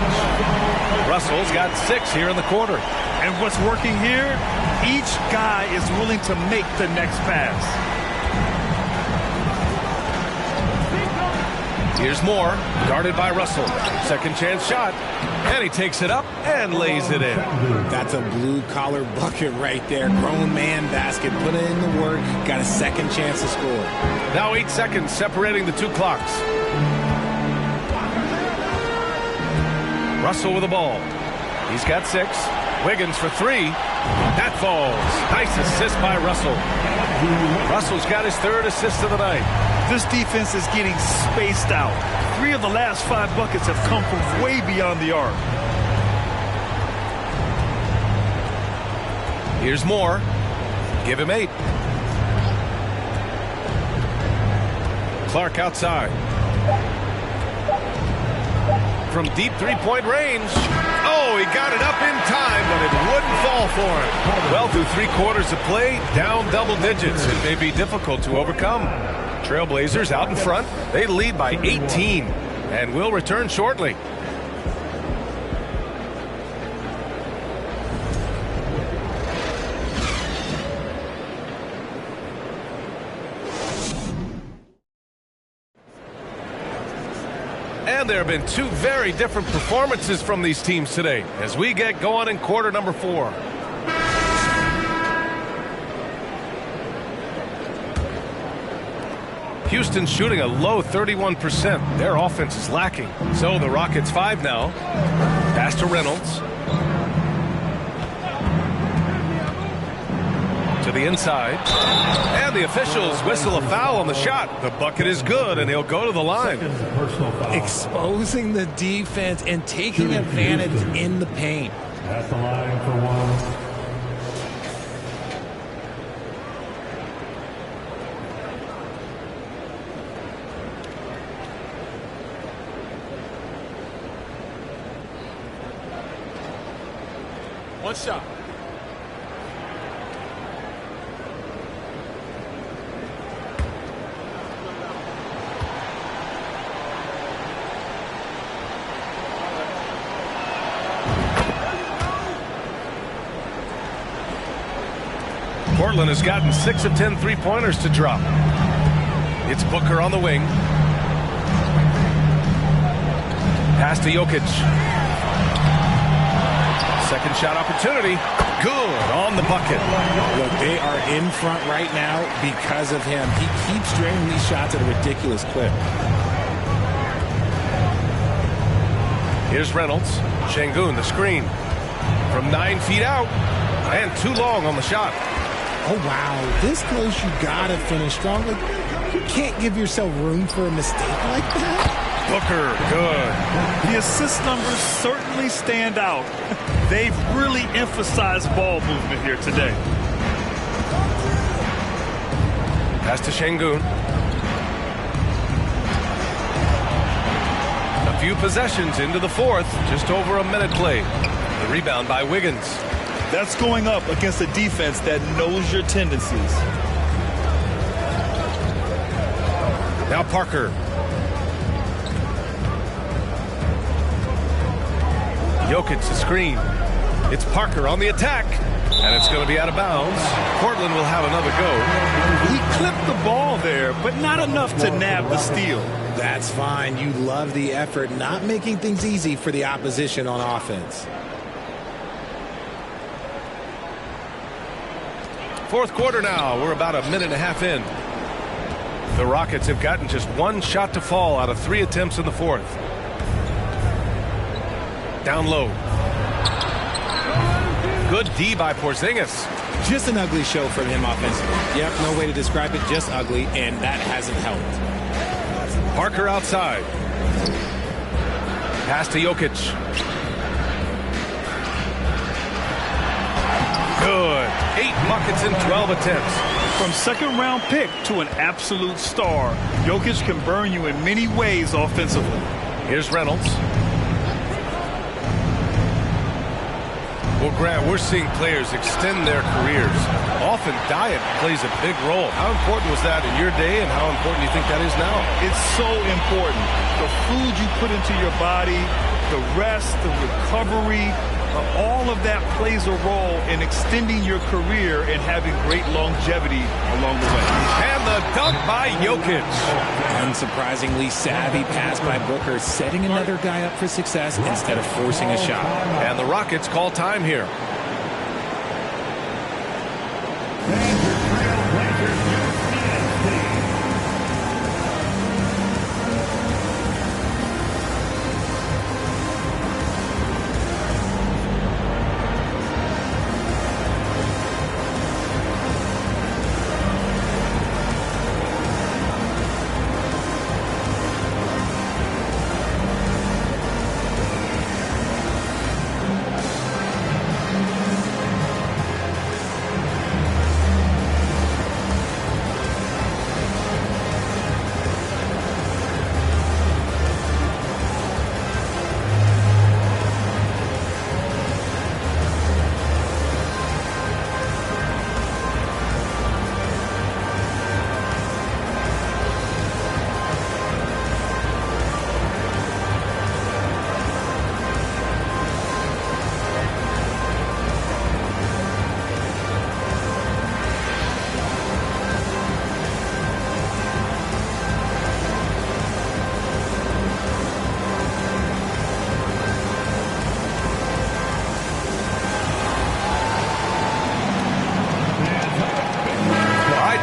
Speaker 1: Russell's got 6 here in the quarter.
Speaker 2: And what's working here? Each guy is willing to make the next pass.
Speaker 1: Here's Moore, guarded by Russell. Second chance shot, and he takes it up and lays it in.
Speaker 15: That's a blue-collar bucket right there. Grown man basket. Put in the work. Got a second chance to score.
Speaker 1: Now 8 seconds separating the 2 clocks. Russell with the ball. He's got 6. Wiggins for 3. That falls. Nice assist by Russell. Russell's got his 3rd assist of the night.
Speaker 2: This defense is getting spaced out. 3 of the last 5 buckets have come from way beyond the arc.
Speaker 1: Here's Moore. Give him 8. Clark outside. From deep 3-point range. Oh, he got it up in time, but it wouldn't fall for him. Well, through 3 quarters of play, down double digits. It may be difficult to overcome. Trailblazers out in front. They lead by 18 and will return shortly. And there have been 2 very different performances from these teams today as we get going in quarter number 4. Houston shooting a low 31%. Their offense is lacking. So the Rockets 5 now. Pass to Reynolds. To the inside. And the officials whistle a foul on the shot. The bucket is good, and he'll go to the line.
Speaker 15: Exposing the defense and taking advantage in the paint.
Speaker 5: At the line for one.
Speaker 14: One shot.
Speaker 1: Portland has gotten 6 of 10 3-pointers to drop. It's Booker on the wing. Pass to Jokic. Second shot opportunity. Good on the bucket.
Speaker 15: Look, they are in front right now because of him. He keeps draining these shots at a ridiculous clip.
Speaker 1: Here's Reynolds. Sengun, the screen. From 9 feet out. And too long on the shot.
Speaker 15: Oh, wow. This close, you got to finish strong. Like, you can't give yourself room for a mistake like that.
Speaker 1: Booker, good.
Speaker 2: The assist numbers certainly stand out. They've really emphasized ball movement here today.
Speaker 1: Pass to Şengün. A few possessions into the fourth. Just over a minute played. The rebound by Wiggins.
Speaker 2: That's going up against a defense that knows your tendencies.
Speaker 1: Now Parker. Jokic the screen. It's Parker on the attack. And it's going to be out of bounds. Portland will have another go.
Speaker 2: He clipped the ball there, but not enough to nab the steal.
Speaker 15: That's fine. You love the effort, not making things easy for the opposition on offense.
Speaker 1: Fourth quarter now. We're about a minute and a half in. The Rockets have gotten just one shot to fall out of 3 attempts in the fourth. Down low. Good D by Porzingis.
Speaker 15: Just an ugly show from him offensively. Yep, no way to describe it, just ugly, and that hasn't helped.
Speaker 1: Parker outside. Pass to Jokic. Good. 8 buckets in 12 attempts.
Speaker 2: From second-round pick to an absolute star, Jokic can burn you in many ways offensively.
Speaker 1: Here's Reynolds. Well, Grant, we're seeing players extend their careers. Often diet plays a big role. How important was that in your day, and how important do you think that is now?
Speaker 2: It's so important. The food you put into your body, the rest, the recovery, all of that plays a role in extending your career and having great longevity along the way.
Speaker 1: And the dunk by Jokic.
Speaker 15: Unsurprisingly savvy pass by Booker, setting another guy up for success instead of forcing a shot.
Speaker 1: And the Rockets call time here.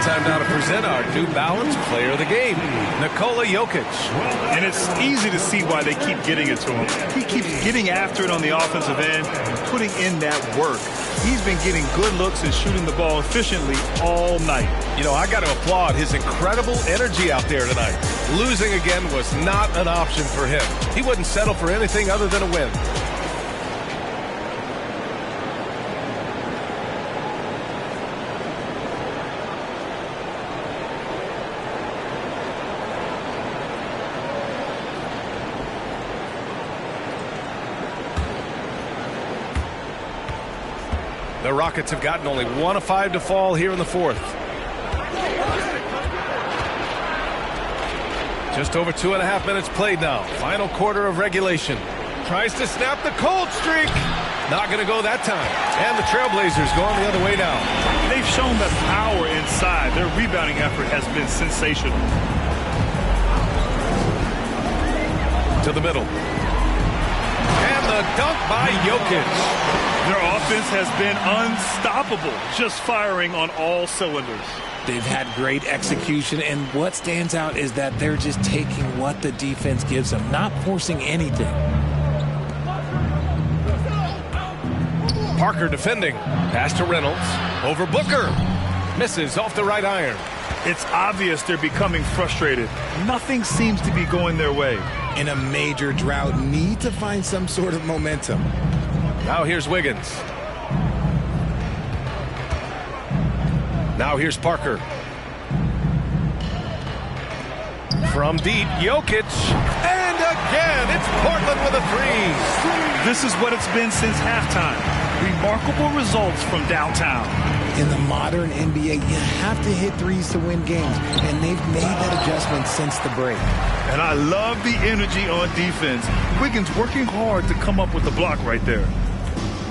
Speaker 1: Time now to present our New Balance Player of the Game, Nikola Jokic.
Speaker 2: And it's easy to see why they keep getting it to him. He keeps getting after it on the offensive end and putting in that work. He's been getting good looks and shooting the ball efficiently all night.
Speaker 1: You know, I got to applaud his incredible energy out there tonight. Losing again was not an option for him. He wouldn't settle for anything other than a win. The Rockets have gotten only 1 of 5 to fall here in the fourth. Just over 2.5 minutes played now. Final quarter of regulation. Tries to snap the cold streak. Not going to go that time. And the Trailblazers going the other way now.
Speaker 2: They've shown the power inside. Their rebounding effort has been sensational.
Speaker 1: To the middle. And the dunk by Jokic.
Speaker 2: Their offense has been unstoppable, just firing on all cylinders.
Speaker 15: They've had great execution, and what stands out is that they're just taking what the defense gives them, not forcing anything.
Speaker 1: Parker defending. Pass to Reynolds. Over Booker. Misses off the right iron.
Speaker 2: It's obvious they're becoming frustrated. Nothing seems to be going their way.
Speaker 15: In a major drought, need to find some sort of momentum.
Speaker 1: Now here's Wiggins. Now here's Parker. From deep, Jokic. And again, it's Portland with a three.
Speaker 2: This is what it's been since halftime. Remarkable results from downtown.
Speaker 15: In the modern NBA, you have to hit threes to win games, and they've made that adjustment since the break.
Speaker 2: And I love the energy on defense. Wiggins working hard to come up with the block right there.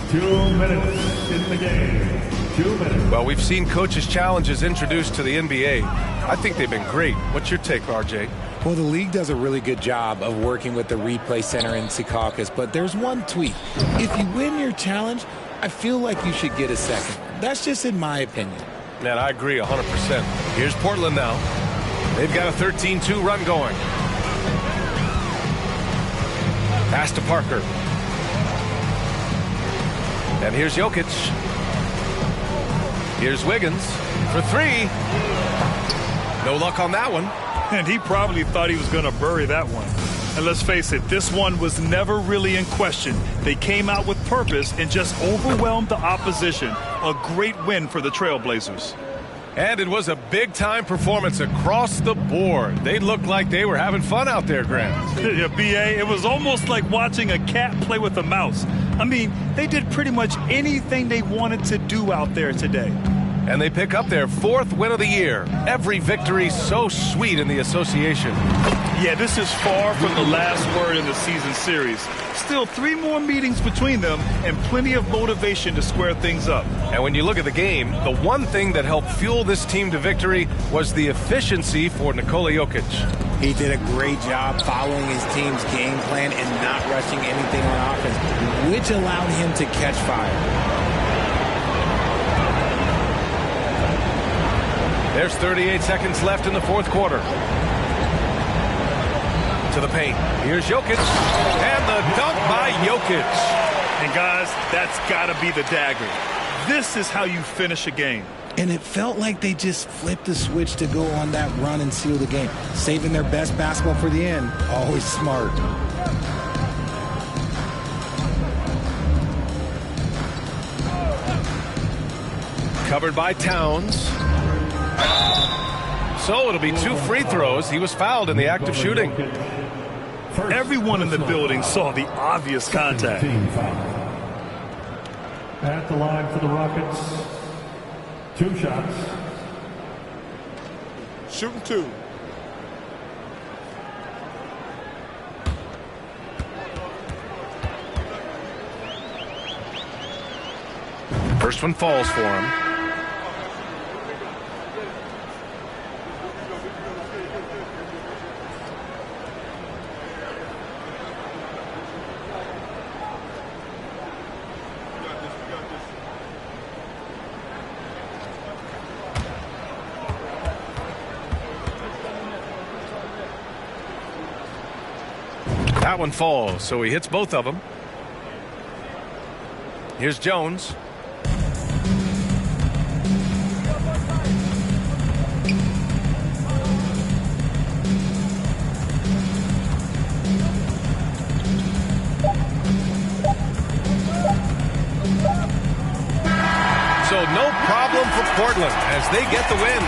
Speaker 5: 2 minutes in the game. 2 minutes.
Speaker 1: Well, we've seen coaches' challenges introduced to the NBA. I think they've been great. What's your take, RJ?
Speaker 15: Well, the league does a really good job of working with the replay center in Secaucus, but there's one tweak. If you win your challenge, I feel like you should get a second. That's just in my opinion.
Speaker 1: Man, I agree 100%. Here's Portland now. They've got a 13-2 run going. Pass to Parker. And here's Jokic. Here's Wiggins for three. No luck on that one.
Speaker 2: And he probably thought he was going to bury that one. And let's face it, this one was never really in question. They came out with purpose and just overwhelmed the opposition. A great win for the Trailblazers.
Speaker 1: And it was a big-time performance across the board. They looked like they were having fun out there, Grant.
Speaker 2: Yeah, B.A., it was almost like watching a cat play with a mouse. I mean, they did pretty much anything they wanted to do out there today.
Speaker 1: And they pick up their 4th win of the year. Every victory so sweet in the association.
Speaker 2: Yeah, this is far from the last word in the season series. Still 3 more meetings between them and plenty of motivation to square things up.
Speaker 1: And when you look at the game, the one thing that helped fuel this team to victory was the efficiency for Nikola Jokic.
Speaker 15: He did a great job following his team's game plan and not rushing anything on offense, which allowed him to catch fire.
Speaker 1: There's 38 seconds left in the 4th quarter. To the paint. Here's Jokic. And the dunk by Jokic.
Speaker 2: And guys, that's got to be the dagger. This is how you finish a game.
Speaker 15: And it felt like they just flipped the switch to go on that run and seal the game. Saving their best basketball for the end. Always smart.
Speaker 1: Covered by Towns. So it'll be 2 free throws. He was fouled in the act of shooting.
Speaker 2: Everyone in the building saw the obvious contact.
Speaker 5: At the line for the Rockets, 2 shots.
Speaker 14: Shooting 2.
Speaker 1: First one falls for him. That one falls, so he hits both of them. Here's Jones. So no problem for Portland as they get the win.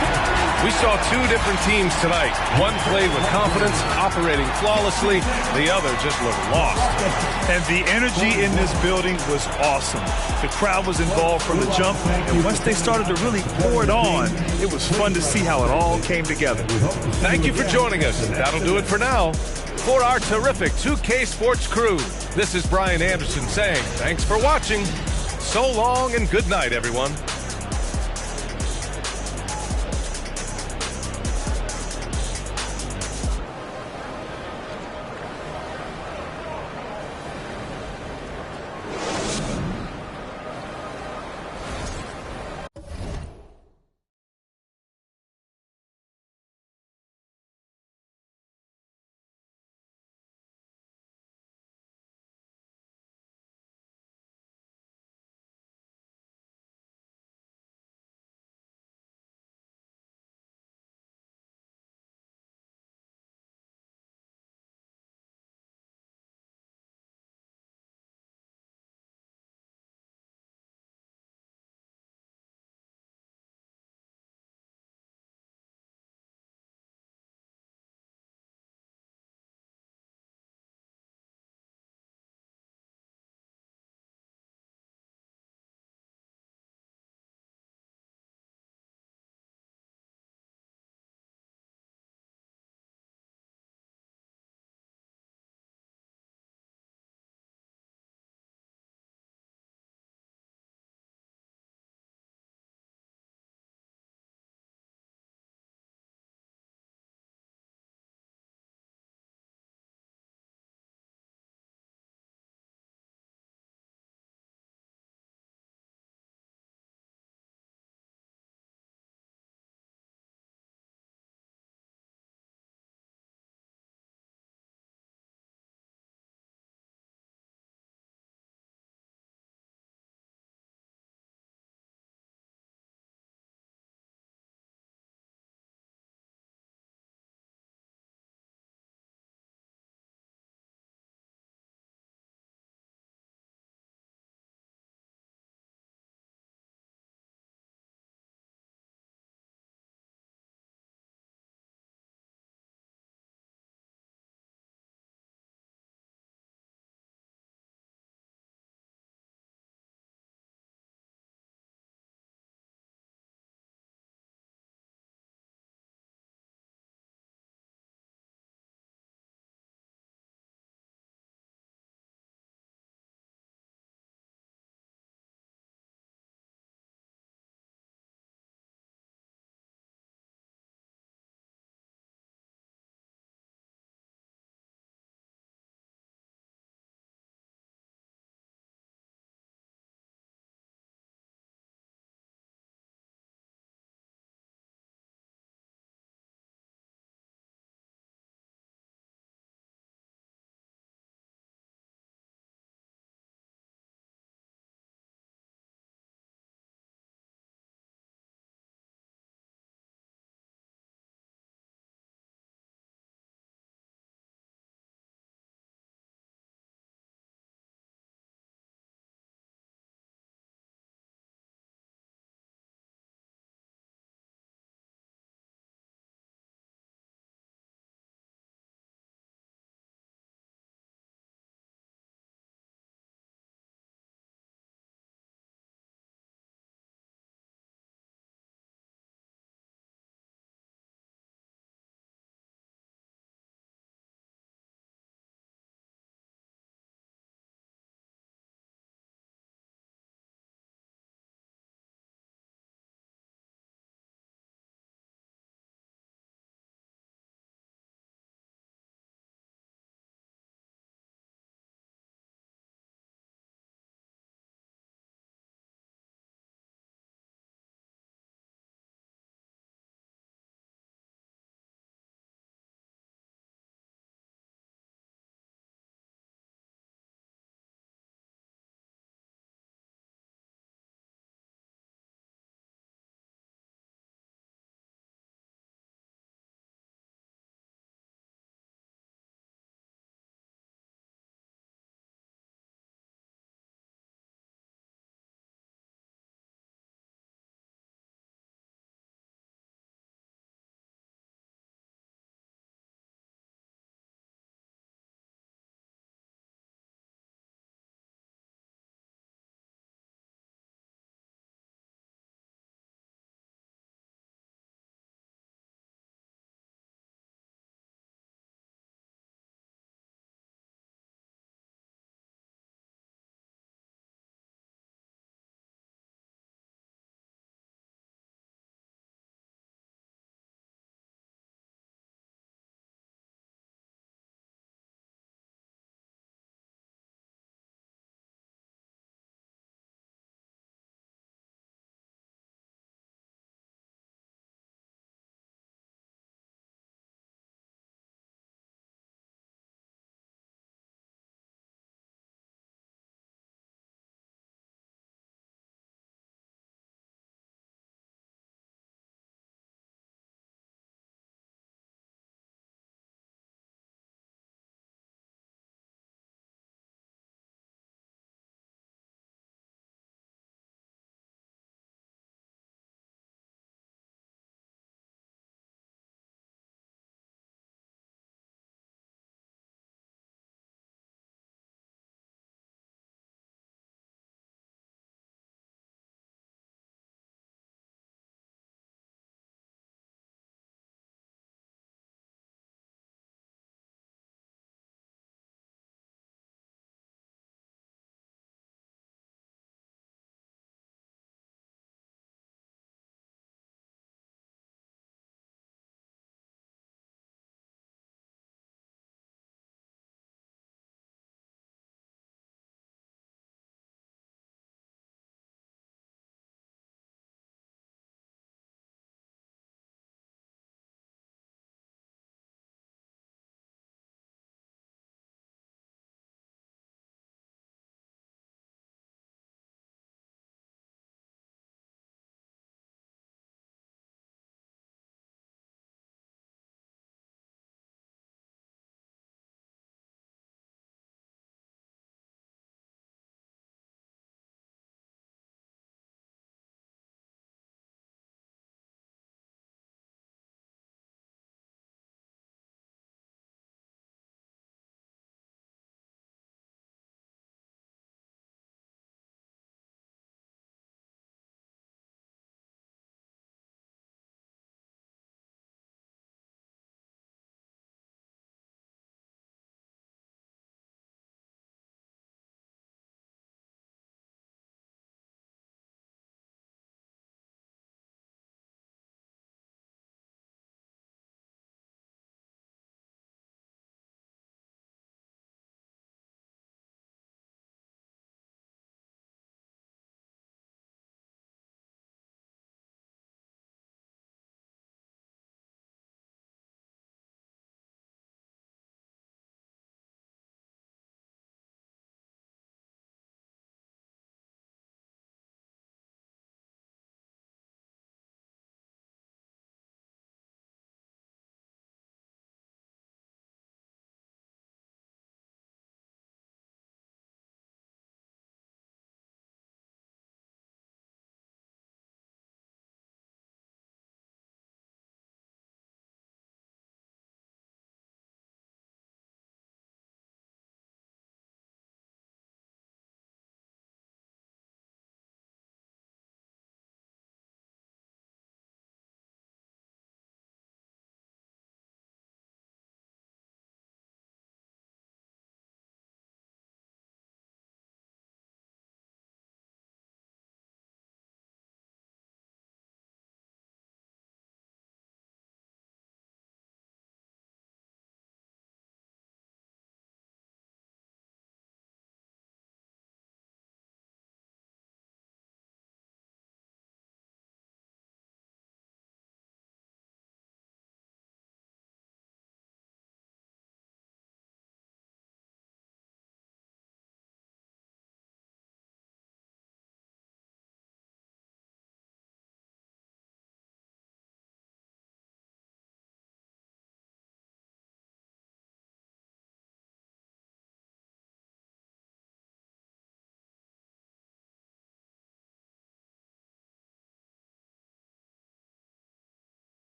Speaker 1: We saw 2 different teams tonight. One played with confidence, operating flawlessly. The other just looked lost.
Speaker 2: And the energy in this building was awesome. The crowd was involved from the jump, and once they started to really pour it on, it was fun to see how it all came together.
Speaker 1: Thank you for joining us. That'll do it for now. For our terrific 2K Sports crew, this is Brian Anderson saying thanks for watching. So long and good night, everyone.